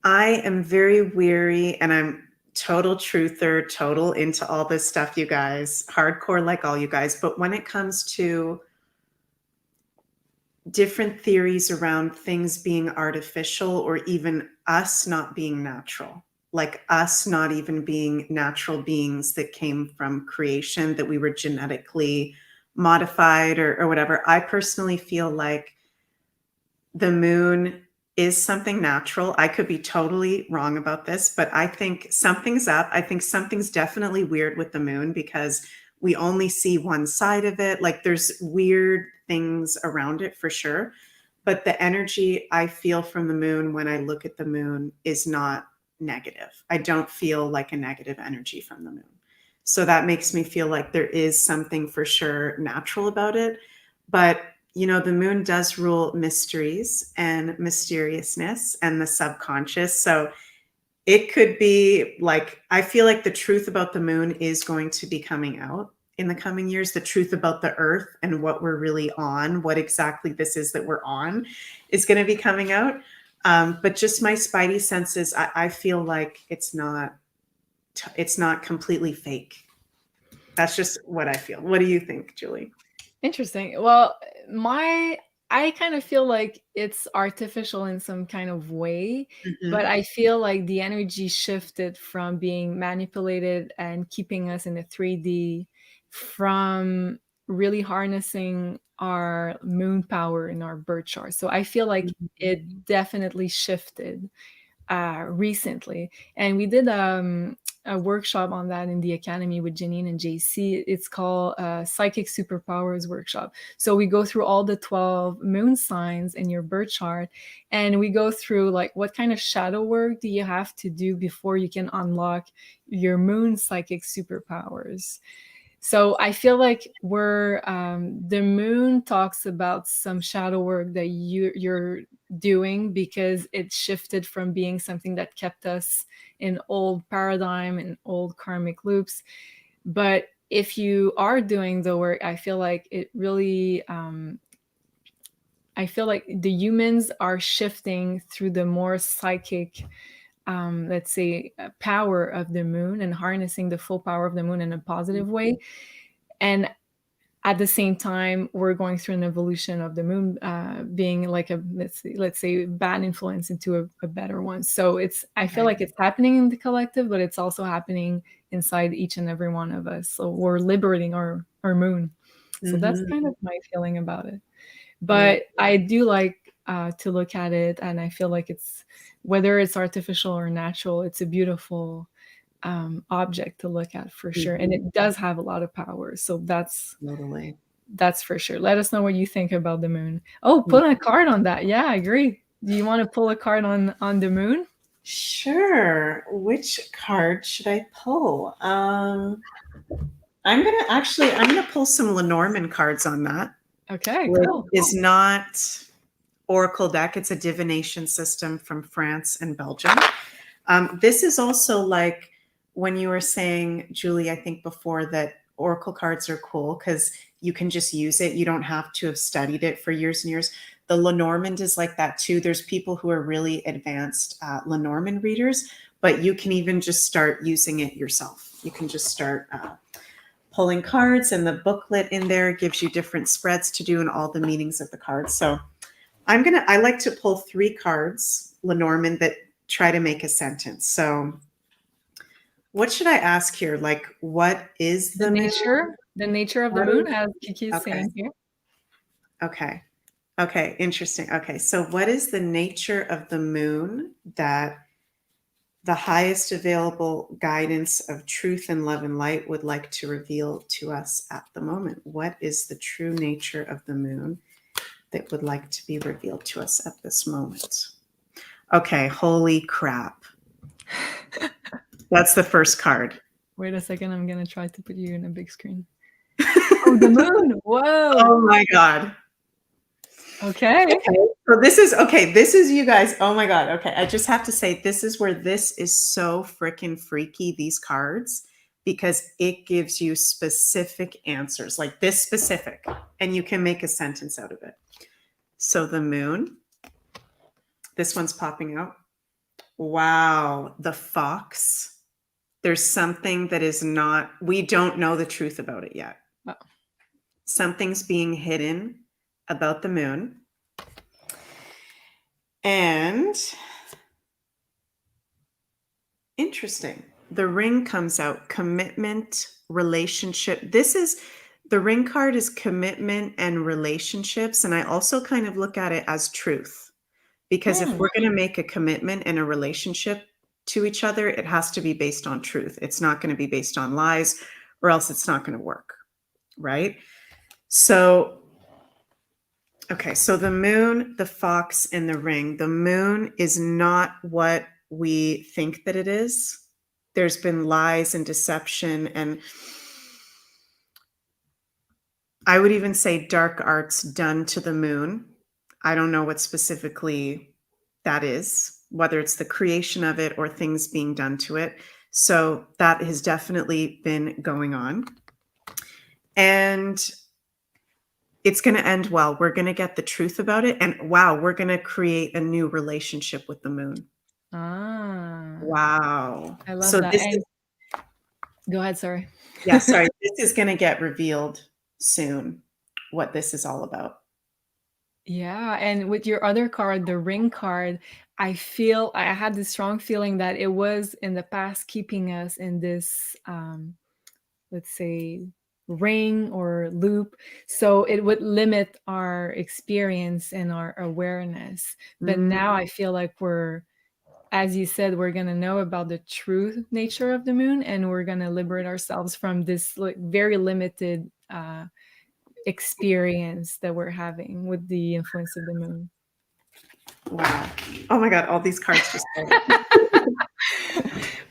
I am very weary and I'm total truther, total into all this stuff, you guys, hardcore like all you guys. But when it comes to different theories around things being artificial or even us not being natural, like us not even being natural beings that came from creation, that we were genetically modified or whatever, I personally feel like the moon is something natural. I could be totally wrong about this, but I think something's up. I think something's definitely weird with the moon because we only see one side of it. Like there's weird things around it for sure. But the energy I feel from the moon when I look at the moon is not negative. I don't feel like a negative energy from the moon. So that makes me feel like there is something for sure natural about it. But the moon does rule mysteries and mysteriousness and the subconscious. So it could be like, I feel like the truth about the moon is going to be coming out in the coming years. The truth about the earth and what we're really on, what exactly this is that we're on, is going to be coming out. But just my spidey senses, I feel like it's not completely fake. That's just what I feel. What do you think, Julie? Interesting. Well, I kind of feel like it's artificial in some kind of way, but Mm-hmm. I feel like the energy shifted from being manipulated and keeping us in a 3D from really harnessing our moon power in our birth chart. So I feel like it definitely shifted recently. And we did a workshop on that in the academy with Janine and JC. It's called Psychic Superpowers Workshop. So we go through all the 12 moon signs in your birth chart, and we go through like what kind of shadow work do you have to do before you can unlock your moon psychic superpowers. So I feel like we're the moon talks about some shadow work that you're doing because it shifted from being something that kept us in old paradigm and old karmic loops. But if you are doing the work, I feel like it really I feel like the humans are shifting through the more psychic let's say power of the moon and harnessing the full power of the moon in a positive way. And at the same time, we're going through an evolution of the moon being like a let's say bad influence into a better one. So I feel Right. like it's happening in the collective, but it's also happening inside each and every one of us. So we're liberating our moon. So that's Mm-hmm. kind of my feeling about it. Yeah. But I do like to look at it, and I feel like it's whether it's artificial or natural, it's a beautiful object to look at for sure, and Mm-hmm. it does have a lot of power. So Totally. that's for sure. Let us know what you think about the moon. Oh, put a card on that. Yeah, I agree. Do you want to pull a card on the moon? Sure. Which card should I pull? I'm gonna pull some Lenormand cards on that. Okay, Which cool. is not Oracle deck. It's a divination system from France and Belgium. This is also like when you were saying, Julie, I think before, that Oracle cards are cool because you can just use it. You don't have to have studied it for years and years. The Lenormand is like that too. There's people who are really advanced Lenormand readers, but you can even just start using it yourself. You can just start pulling cards, and the booklet in there gives you different spreads to do and all the meanings of the cards. So I like to pull 3 cards, Lenormand, that try to make a sentence. So what should I ask here? Like, what is The moon? nature of the moon, as Kiki is saying here. Okay. Okay, interesting. Okay, so what is the nature of the moon that the highest available guidance of truth and love and light would like to reveal to us at the moment? What is the true nature of the moon that would like to be revealed to us at this moment? Okay, holy crap. That's the first card. Wait a second, I'm gonna try to put you in a big screen. Oh, the moon. Whoa. Oh my God. Okay. So this is you guys. Oh my God. Okay. I just have to say, this is where this is so freaking freaky, these cards, because it gives you specific answers, like this specific, and you can make a sentence out of it. So the moon, this one's popping out. Wow. The fox. There's something that is not, we don't know the truth about it yet. Oh. Something's being hidden about the moon. And interesting. The ring comes out, commitment, relationship. The ring card is commitment and relationships. And I also kind of look at it as truth, because if we're going to make a commitment and a relationship to each other, it has to be based on truth. It's not going to be based on lies, or else it's not going to work. Right? So, okay. So the moon, the fox, and the ring. The moon is not what we think that it is. There's been lies and deception, and I would even say dark arts done to the moon. I don't know what specifically that is, whether it's the creation of it or things being done to it. So that has definitely been going on. And it's going to end well. We're going to get the truth about it. And wow, we're going to create a new relationship with the moon. Ah. Wow. I love that. Go ahead, sorry. Yeah, sorry. This is going to get revealed soon, what this is all about. Yeah, and with your other card, the ring card, I had this strong feeling that it was in the past keeping us in this, let's say, ring or loop, so it would limit our experience and our awareness. But now I feel like as you said, we're going to know about the true nature of the moon, and we're going to liberate ourselves from this like very limited experience that we're having with the influence of the moon. Wow. Oh my God, all these cards just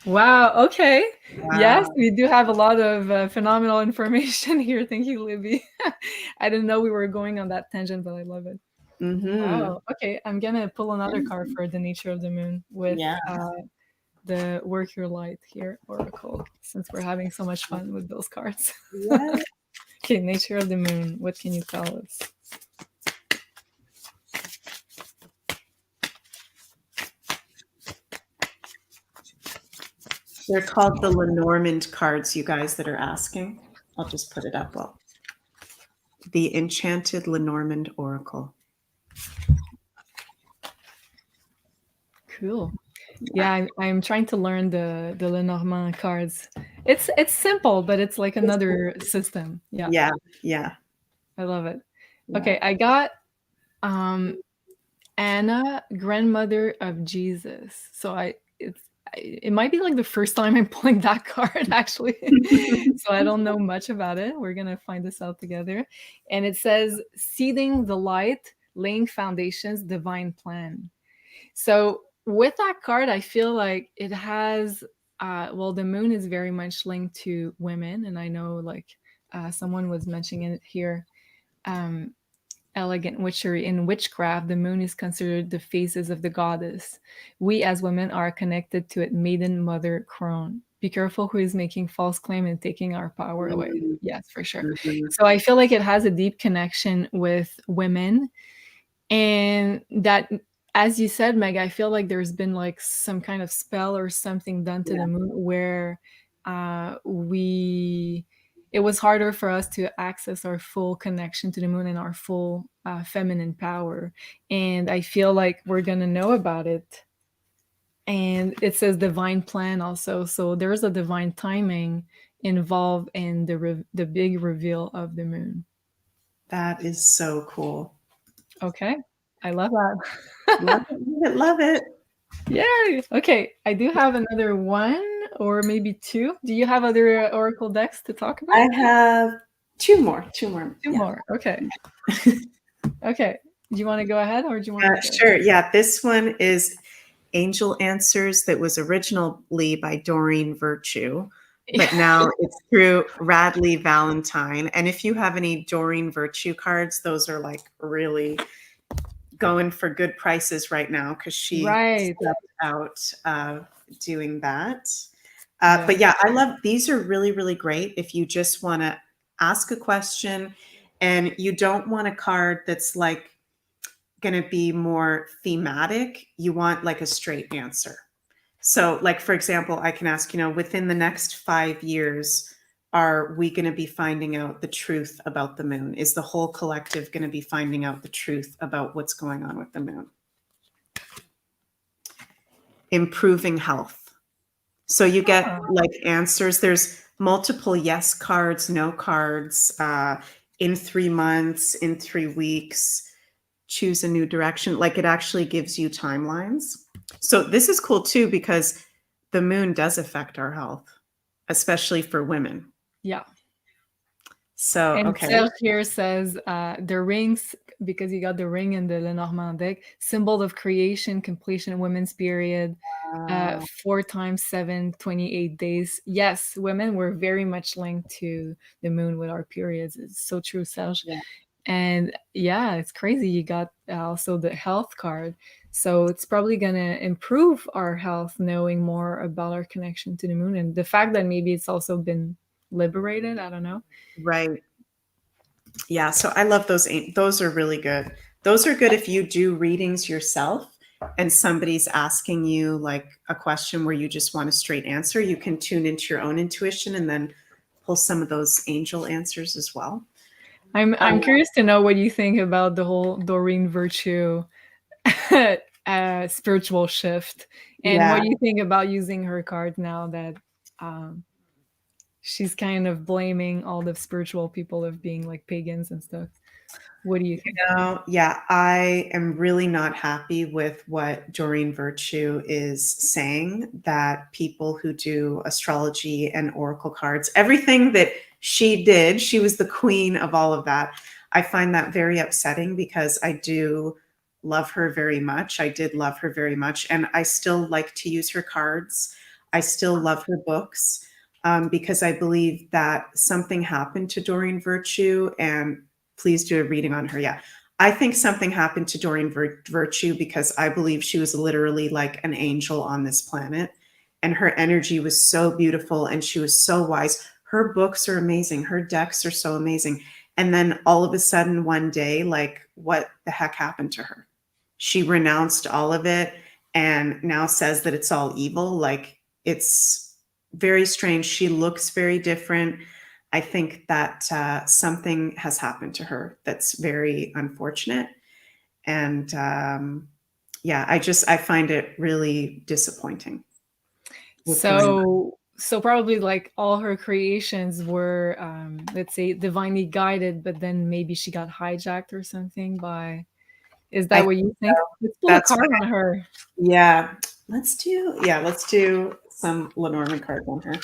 Wow. Okay. Wow. Yes, we do have a lot of phenomenal information here. Thank you, Libby. I didn't know we were going on that tangent, but I love it. Wow. Okay, I'm gonna pull another card for the nature of the moon with the Work Your Light here oracle, since we're having so much fun with those cards. Yeah. Okay, nature of the moon. What can you tell us? They're called the Lenormand cards, you guys that are asking. I'll just put it up. Well, the Enchanted Lenormand Oracle. Cool. Yeah, I'm trying to learn the Lenormand cards. It's simple, but it's like another system. Yeah. I love it. Yeah. Okay, I got Anna, grandmother of Jesus. So it might be like the first time I'm pulling that card, actually. So I don't know much about it. We're gonna find this out together. And it says, seeding the light, laying foundations, divine plan. So with that card, I feel like it has, well, the moon is very much linked to women. And I know, like, someone was mentioning it here. Um, Elegant witchery. In witchcraft, the moon is considered the phases of the goddess. We as women are connected to it, maiden, mother, crone. Be careful who is making false claim and taking our power away. Mhm. Yes, for sure. Mhm. So I feel like it has a deep connection with women, and that, as you said, Meg, I feel like there's been like some kind of spell or something done to the Yeah, moon where we it was harder for us to access our full connection to the moon and our full feminine power. And I feel like we're gonna know about it. And it says divine plan also, so there's a divine timing involved in the big reveal of the moon. that is so cool. Okay, I love that. Love it, love it, love it. Yay! Okay, I do have another one or maybe two. Do you have other Oracle decks to talk about? I have two more, two more. Two Yeah. more. Okay. Okay. Do you want to go ahead or do you want me to? Sure. Yeah. This one is Angel Answers that was originally by Doreen Virtue, but now it's through Radley Valentine. And if you have any Doreen Virtue cards, those are like really going for good prices right now because she Right. stepped out doing that. Yeah. But yeah, I love these are really, really great if you just want to ask a question and you don't want a card that's like going to be more thematic. You want like a straight answer. So, like, for example, I can ask, within the next 5 years, are we going to be finding out the truth about the moon? Is the whole collective going to be finding out the truth about what's going on with the moon? Improving health. So you get like answers. There's multiple yes cards, no cards, in 3 months, in 3 weeks, choose a new direction. Like it actually gives you timelines. So this is cool too, because the moon does affect our health, especially for women. Yeah. So, And okay. Serge here says the rings, because you got the ring in the Lenormand deck, symbol of creation, completion, women's period, 4 times 7, 28 days. Yes, women were very much linked to the moon with our periods. It's so true, Serge. Yeah. And yeah, it's crazy. You got also the health card. So it's probably going to improve our health knowing more about our connection to the moon. And the fact that maybe it's also been liberated. I don't know. Right. Yeah. So I love those. Those are really good. Those are good if you do readings yourself and somebody's asking you like a question where you just want a straight answer. You can tune into your own intuition and then pull some of those angel answers as well. I'm curious to know what you think about the whole Doreen Virtue spiritual shift, and Yeah. what you think about using her card now that she's kind of blaming all the spiritual people of being like pagans and stuff. What do you think? Yeah, I am really not happy with what Doreen Virtue is saying, that people who do astrology and oracle cards, everything that she did, she was the queen of all of that. I find that very upsetting because I do love her very much. I did love her very much. And I still like to use her cards. I still love her books because I believe that something happened to Doreen Virtue, and please do a reading on her. Yeah. I think something happened to Doreen Virtue because I believe she was literally like an angel on this planet. And her energy was so beautiful and she was so wise. Her books are amazing. Her decks are so amazing. And then all of a sudden, one day, like, what the heck happened to her? She renounced all of it and now says that it's all evil. Like, it's very strange. She looks very different. I think that something has happened to her that's very unfortunate. And yeah, I find it really disappointing. So probably like all her creations were let's say divinely guided, but then maybe she got hijacked or something by, is I that what think you think? so. Let's pull a That's card on her. Yeah. Let's do some Lenormand cards on her.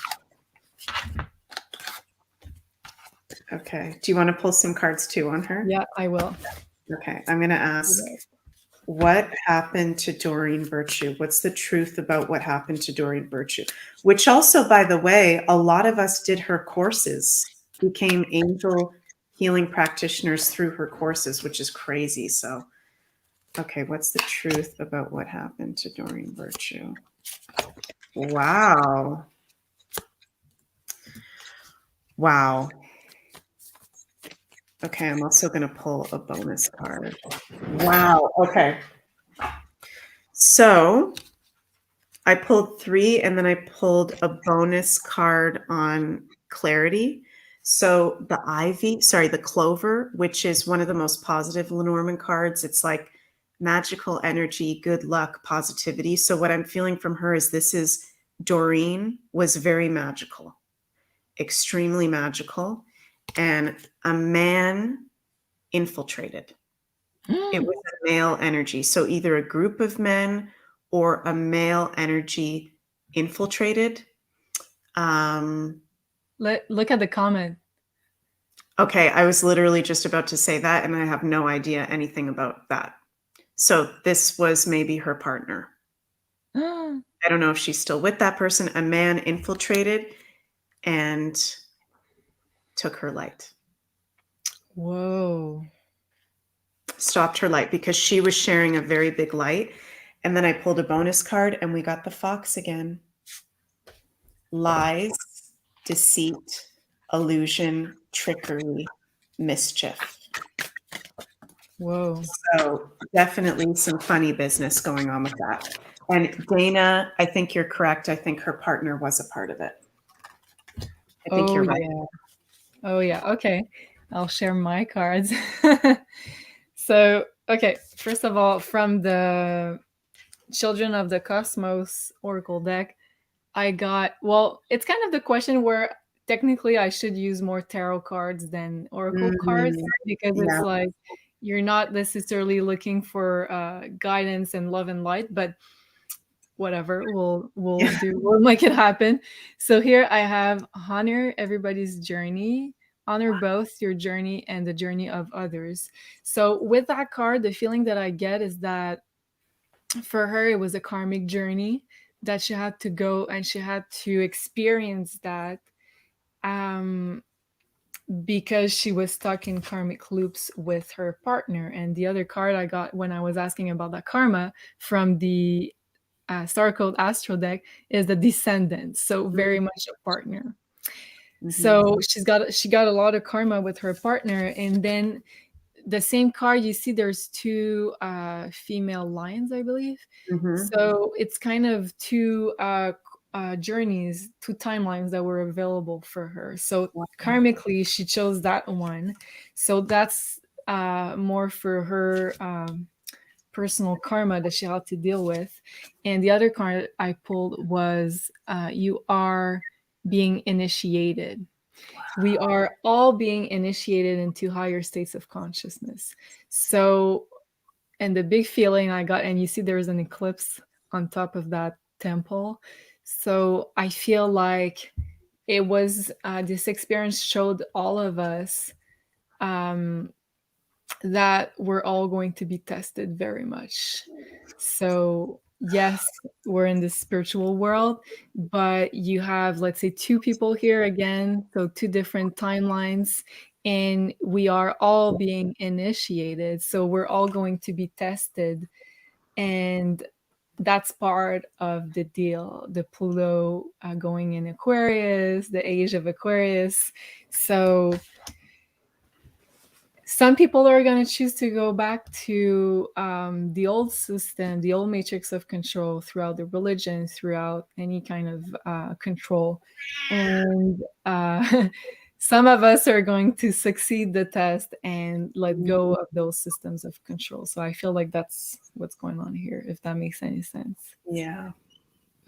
Okay. Do you want to pull some cards too on her? Yeah, I will. Okay. I'm going to ask What happened to Doreen Virtue? What's the truth about what happened to Doreen Virtue? Which also, by the way, a lot of us did her courses, became angel healing practitioners through her courses, which is crazy. So, okay, what's the truth about what happened to Doreen Virtue? Wow. Wow. Okay, I'm also going to pull a bonus card. Wow. Okay. So I pulled 3 and then I pulled a bonus card on clarity. So the clover, which is one of the most positive Lenormand cards, it's like magical energy, good luck, positivity. So what I'm feeling from her is Doreen was very magical, extremely magical, and a man infiltrated. It was a male energy. So either a group of men or a male energy infiltrated. Look at the comment. Okay, I was literally just about to say that, and I have no idea anything about that. So this was maybe her partner. I don't know if she's still with that person. A man infiltrated and took her light. Whoa. Stopped her light because she was sharing a very big light. And then I pulled a bonus card and we got the fox again. Lies, deceit, illusion, trickery, mischief. Whoa. So definitely some funny business going on with that. And Dana, I think you're correct. I think her partner was a part of it. I think you're right. Yeah. Oh yeah. Okay. I'll share my cards. So, okay, first of all, from the Children of the Cosmos Oracle deck, I got, well, it's kind of the question where technically I should use more tarot cards than oracle cards, because Yeah. it's like you're not necessarily looking for guidance and love and light, but whatever, we'll make it happen. So here I have honor everybody's journey, honor both your journey and the journey of others. So with that card, the feeling that I get is that for her it was a karmic journey that she had to go and she had to experience that, um because she was stuck in karmic loops with her partner. And the other card I got when I was asking about that karma from the Star Code Astro deck is the descendant, so very much a partner. So she got a lot of karma with her partner. And then the same card, you see there's 2 female lions, I believe. So it's kind of 2 journeys, 2 timelines that were available for her. So karmically she chose that one, so that's more for her personal karma that she had to deal with. And the other card I pulled was you are being initiated. We are all being initiated into higher states of consciousness. So, and the big feeling I got, and you see there's an eclipse on top of that temple. So I feel like it was this experience showed all of us that we're all going to be tested very much. So, yes, we're in the spiritual world, but you have, let's say, 2 people here again, so 2 different timelines, and we are all being initiated. So, we're all going to be tested. And that's part of the deal. The Pluto going in Aquarius, the age of Aquarius. So, some people are going to choose to go back to the old system, the old matrix of control throughout the religion, throughout any kind of control. And some of us are going to succeed the test and let go of those systems of control. So I feel like that's what's going on here, if that makes any sense. Yeah.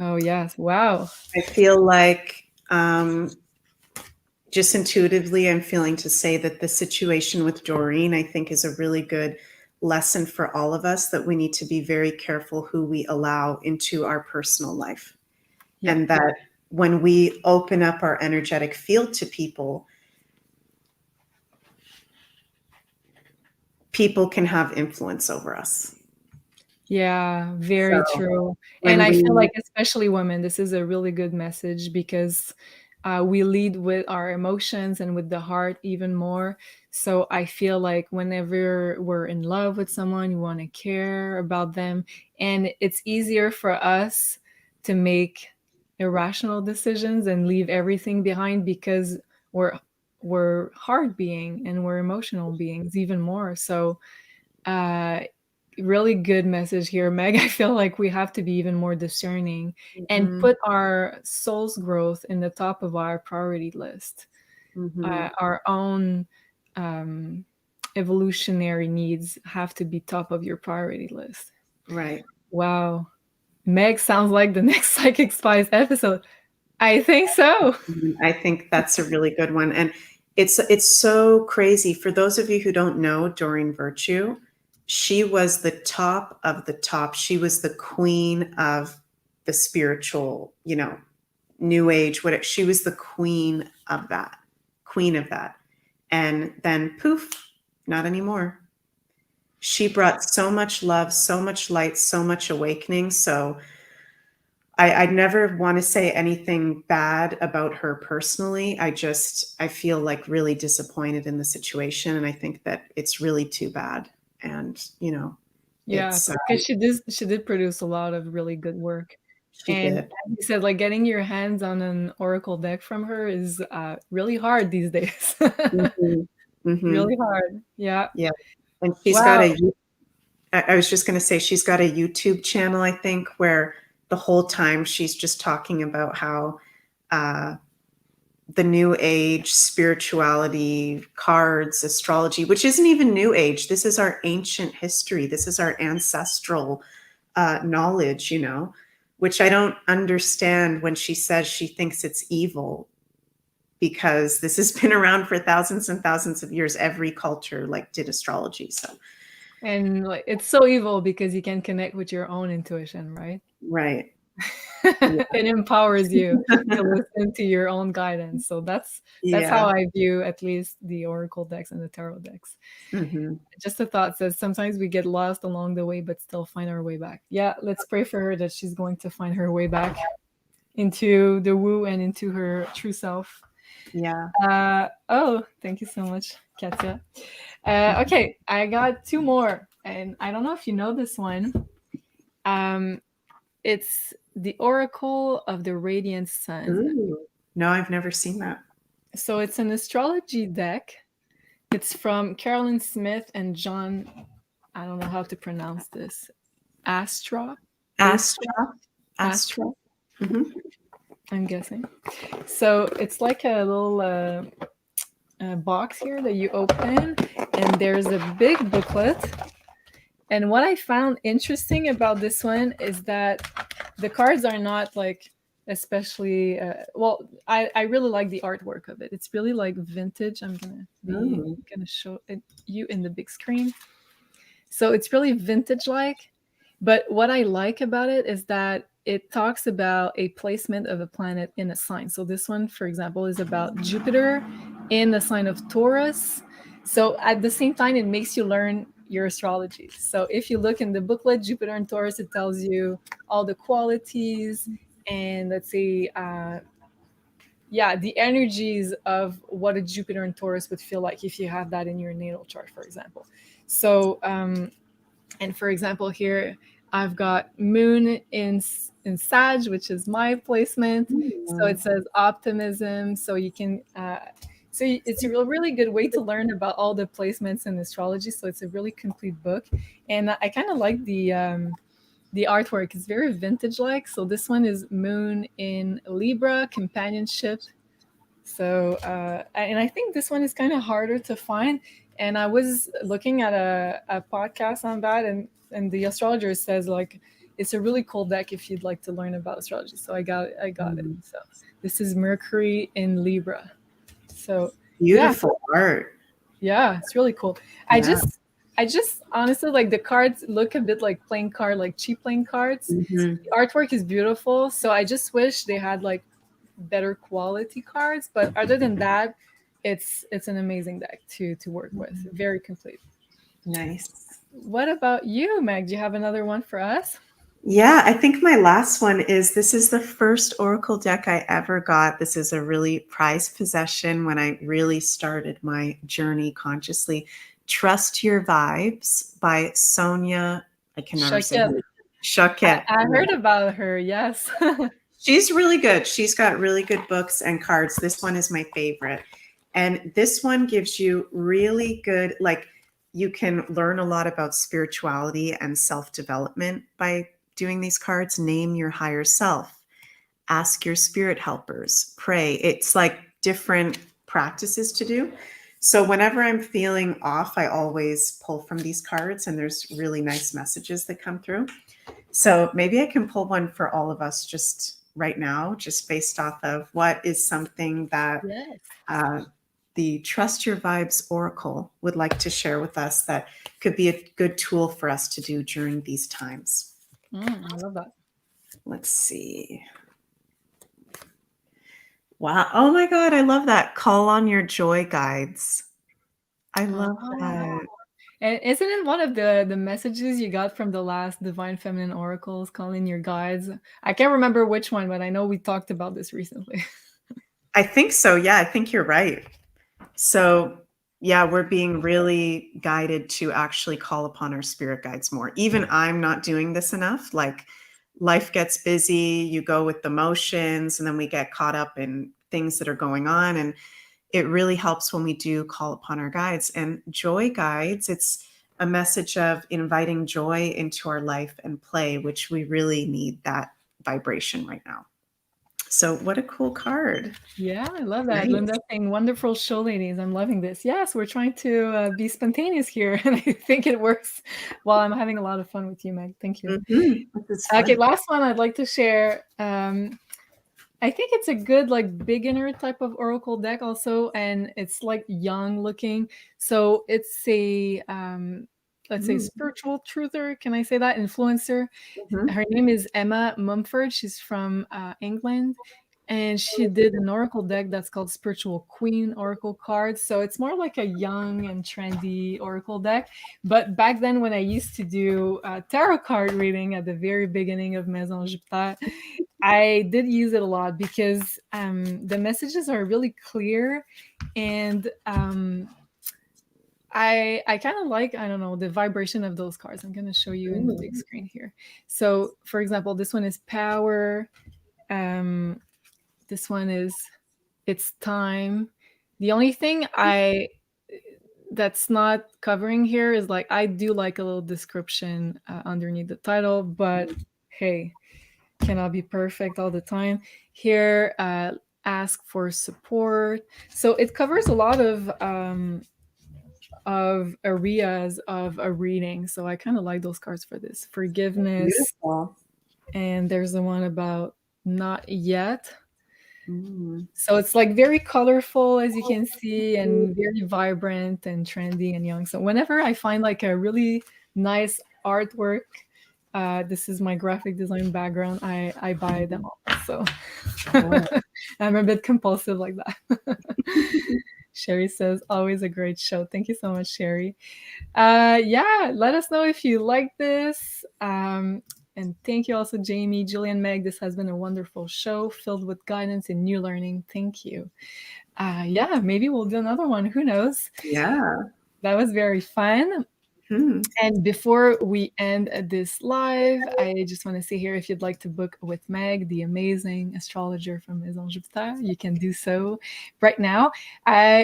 Oh, yes. Wow. I feel like just intuitively, I'm feeling to say that the situation with Doreen, I think, is a really good lesson for all of us, that we need to be very careful who we allow into our personal life. Yeah. And that when we open up our energetic field to people, people can have influence over us. Yeah, very So true. And when I feel we like, especially women, this is a really good message because we lead with our emotions and with the heart even more. So I feel like whenever we're in love with someone, you want to care about them. And it's easier for us to make irrational decisions and leave everything behind because we're we're heart being and we're emotional beings even more. So uh really good message here, Meg. I feel like we have to be even more discerning and Mhm, put our soul's growth in the top of our priority list. mhm, Our own um, evolutionary needs have to be top of your priority list. right. Wow. Meg sounds like the next Psychic Spies episode. I think so. I think that's a really good one, and it's so crazy. For those of you who don't know, Doreen Virtue, she was the top of the top. She was the queen of the spiritual, new age. She was the queen of that, and then poof, not anymore. She brought so much love, so much light, so much awakening. So I'd never want to say anything bad about her personally. I feel like really disappointed in the situation. And I think that it's really too bad. And, Yeah, it's, because she did produce a lot of really good work. she And did. as you said, like getting your hands on an oracle deck from her is really hard these days. Hmm. Hmm. Really hard. Yeah. Yeah. And Wow. I was just going to say, she's got a YouTube channel, I think, where the whole time she's just talking about how, uh, the new age spirituality, cards, astrology, which isn't even new age. This is our ancient history. This is our ancestral knowledge, which I don't understand when she says she thinks it's evil, because this has been around for thousands and thousands of years. Every culture like did astrology. So, And like it's so evil because you can connect with your own intuition, right? right. It empowers you to listen to your own guidance. So that's Yeah. how I view at least the oracle decks and the tarot decks. Hmm. Just a thought says sometimes we get lost along the way but still find our way back. Yeah, let's pray for her that she's going to find her way back into the woo and into her true self. Yeah. Oh, thank you so much, Katya. Okay, I got two more, and I don't know if you know this one. Um, it's the Oracle of the Radiant Sun. Ooh. No, I've never seen that. So it's an astrology deck. It's from Carolyn Smith and John. I don't know how to pronounce this. Astra, Astra, Astra. Astra. Astra. Hmm. I'm guessing. So it's like a little box here that you open, and there's a big booklet. And what I found interesting about this one is that the cards are not like especially well, I really like the artwork of it. It's really like vintage. I'm gonna show it you in the big screen. So it's really vintage like, but what I like about it is that it talks about a placement of a planet in a sign. So this one, for example, is about Jupiter in the sign of Taurus. So at the same time, it makes you learn your astrology. So if you look in the booklet, Jupiter and Taurus, it tells you all the qualities and let's say, yeah, the energies of what a Jupiter and Taurus would feel like if you have that in your natal chart, for example. So and for example, here I've got Moon in Sag, which is my placement. So it Mm. says optimism. So you can so it's a really good way to learn about all the placements in astrology. So it's a really complete book, and I kind of like the artwork. It's very vintage like. So this one is Moon in Libra, companionship. So, and I think this one is kind of harder to find. And I was looking at a podcast on that, and the astrologer says like it's a really cool deck if you'd like to learn about astrology. So I got it. Mm. So this is Mercury in Libra. So yeah, Beautiful art. yeah, it's really cool. I Yeah. just I just honestly like the cards look a bit like playing card, like cheap playing cards. Hmm. The artwork is beautiful. So I just wish they had like better quality cards. But other than that, it's an amazing deck to work with. Very complete. Nice. What about you, Meg? Do you have another one for us? Yeah, I think my last one is this is the first Oracle deck I ever got. This is a really prized possession when I really started my journey consciously. Trust Your Vibes by Sonia. I can never say her Shakib. name. Choquette. I heard about her. Yes. She's really good. She's got really good books and cards. This one is my favorite. And this one gives you really good, like, you can learn a lot about spirituality and self development by doing these cards. Name your higher self, ask your spirit helpers, pray. It's like different practices to do. So whenever I'm feeling off, I always pull from these cards, and there's really nice messages that come through. So maybe I can pull one for all of us just right now, just based off of what is something that Yes. The Trust Your Vibes Oracle would like to share with us that could be a good tool for us to do during these times. I love that. Let's see. Wow. Oh my God. I love that. Call on your joy guides. I love Oh. that. And isn't it one of the messages you got from the last Divine Feminine Oracles, calling your guides? I can't remember which one, but I know we talked about this recently. I think so. Yeah, I think you're right. So, yeah, we're being really guided to actually call upon our spirit guides more. Even I'm not doing this enough. Like, life gets busy, you go with the motions, and then we get caught up in things that are going on. And it really helps when we do call upon our guides. And joy guides, it's a message of inviting joy into our life and play, which we really need that vibration right now. So, what a cool card. Yeah, I love that. Nice. Linda saying, wonderful show, ladies. I'm loving this. Yes, we're trying to be spontaneous here, and I think it works. Well, I'm having a lot of fun with you, Meg. Thank you. This is Okay, fun. last one I'd like to share. I think it's a good like beginner type of oracle deck also, and it's like young looking. So it's a let's say Mm, spiritual truther. Can I say that? Influencer. mhm. Her name is Emma Mumford. She's from England, and she did an oracle deck that's called Spiritual Queen Oracle cards. So it's more like a young and trendy oracle deck. But back then, when I used to do tarot card reading at the very beginning of Maison Jupiter, I did use it a lot because the messages are really clear, and I kind of like, I don't know, the vibration of those cards. I'm going to show you in the big Mm, screen here. So, for example, this one is power. This one is it's time. The only thing I that's not covering here is like I do like a little description underneath the title, but hey, cannot be perfect all the time. Here, ask for support. So it covers a lot of areas of a reading. So I kind of like those cards for this. Forgiveness. beautiful. And there's the one about not yet. Mm. So it's like very colorful, as you can see, and very vibrant and trendy and young. So whenever I find like a really nice artwork, this is my graphic design background, I buy them all. So Oh. I'm a bit compulsive like that. Sherry says, always a great show. Thank you so much, Sherry. Yeah, let us know if you like this. And thank you also, Jamie, Julian, Meg. This has been a wonderful show filled with guidance and new learning. Thank you. Yeah, maybe we'll do another one. Who knows? Yeah. That was very fun. Hmm. And before we end this live, I just want to say here, if you'd like to book with Meg, the amazing astrologer from Maison Jupiter, you can do so right now.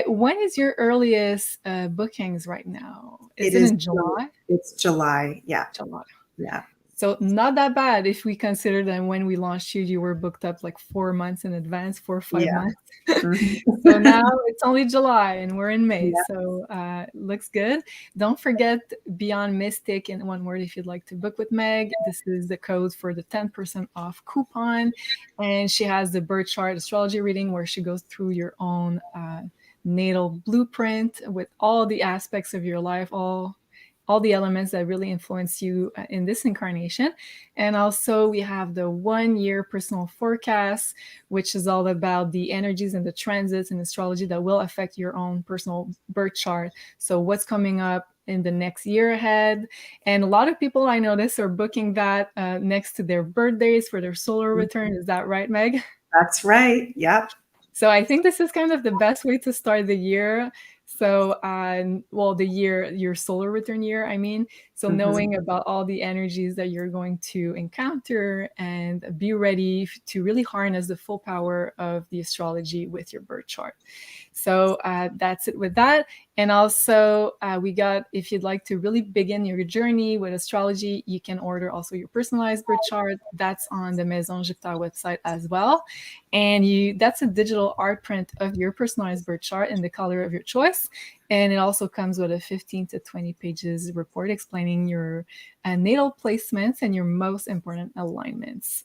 When is your earliest bookings right now? Is It it is. in July? It's July. Yeah. July. Yeah. So not that bad if we consider that when we launched you were booked up like 4 months in advance, 4 or 5 Yeah. months. Mhm. So now it's only July and we're in May. Yeah. So looks good. Don't forget Beyond Mystic in one word if you'd like to book with Meg. This is the code for the 10% off coupon. And she has the birth chart astrology reading where she goes through your own natal blueprint with all the aspects of your life, all the elements that really influence you in this incarnation. And also we have the 1 year personal forecast, which is all about the energies and the transits in astrology that will affect your own personal birth chart. So what's coming up in the next year ahead. And a lot of people I notice are booking that next to their birthdays for their solar return. Is that right, Meg? That's right. Yep. So I think this is kind of the best way to start the year. So, well, your solar return year, I mean. So knowing about all the energies that you're going to encounter and be ready to really harness the full power of the astrology with your birth chart. So that's it with that. And also, we got, if you'd like to really begin your journey with astrology, you can order also your personalized birth chart. That's on the Maison Jupiter website as well. And that's a digital art print of your personalized birth chart in the color of your choice. And it also comes with a 15 to 20 pages report explaining your natal placements and your most important alignments.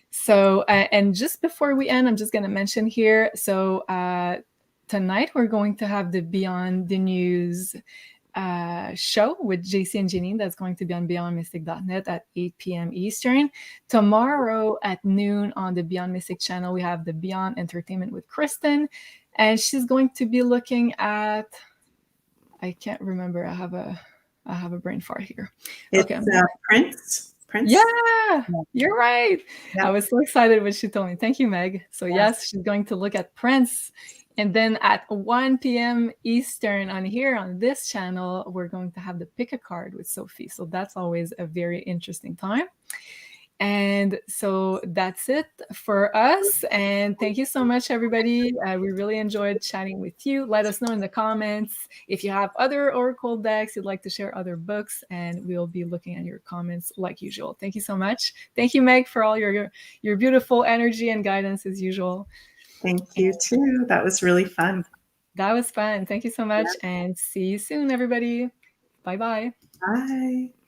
So, and just before we end, I'm just going to mention here. So, tonight we're going to have the Beyond the News show with JC and Janine. That's going to be on beyondmystic.net at 8 p.m. Eastern. Tomorrow at noon on the Beyond Mystic channel, we have the Beyond Entertainment with Kristen. And she's going to be looking at, I can't remember. I have a brain fart here. It's Prince. Yeah, you're right. Yep. I was so excited when she told me. Thank you, Meg. So yes, she's going to look at Prince. And then at 1 p.m. Eastern on this channel, we're going to have the Pick a Card with Sophie. So that's always a very interesting time. And so that's it for us. And thank you so much, everybody. We really enjoyed chatting with you. Let us know in the comments if you have other Oracle decks, you'd like to share other books, and we'll be looking at your comments like usual. Thank you so much. Thank you, Meg, for all your beautiful energy and guidance as usual. Thank you, too. That was really fun. That was fun. Thank you so much. Yeah. And see you soon, everybody. Bye-bye. Bye.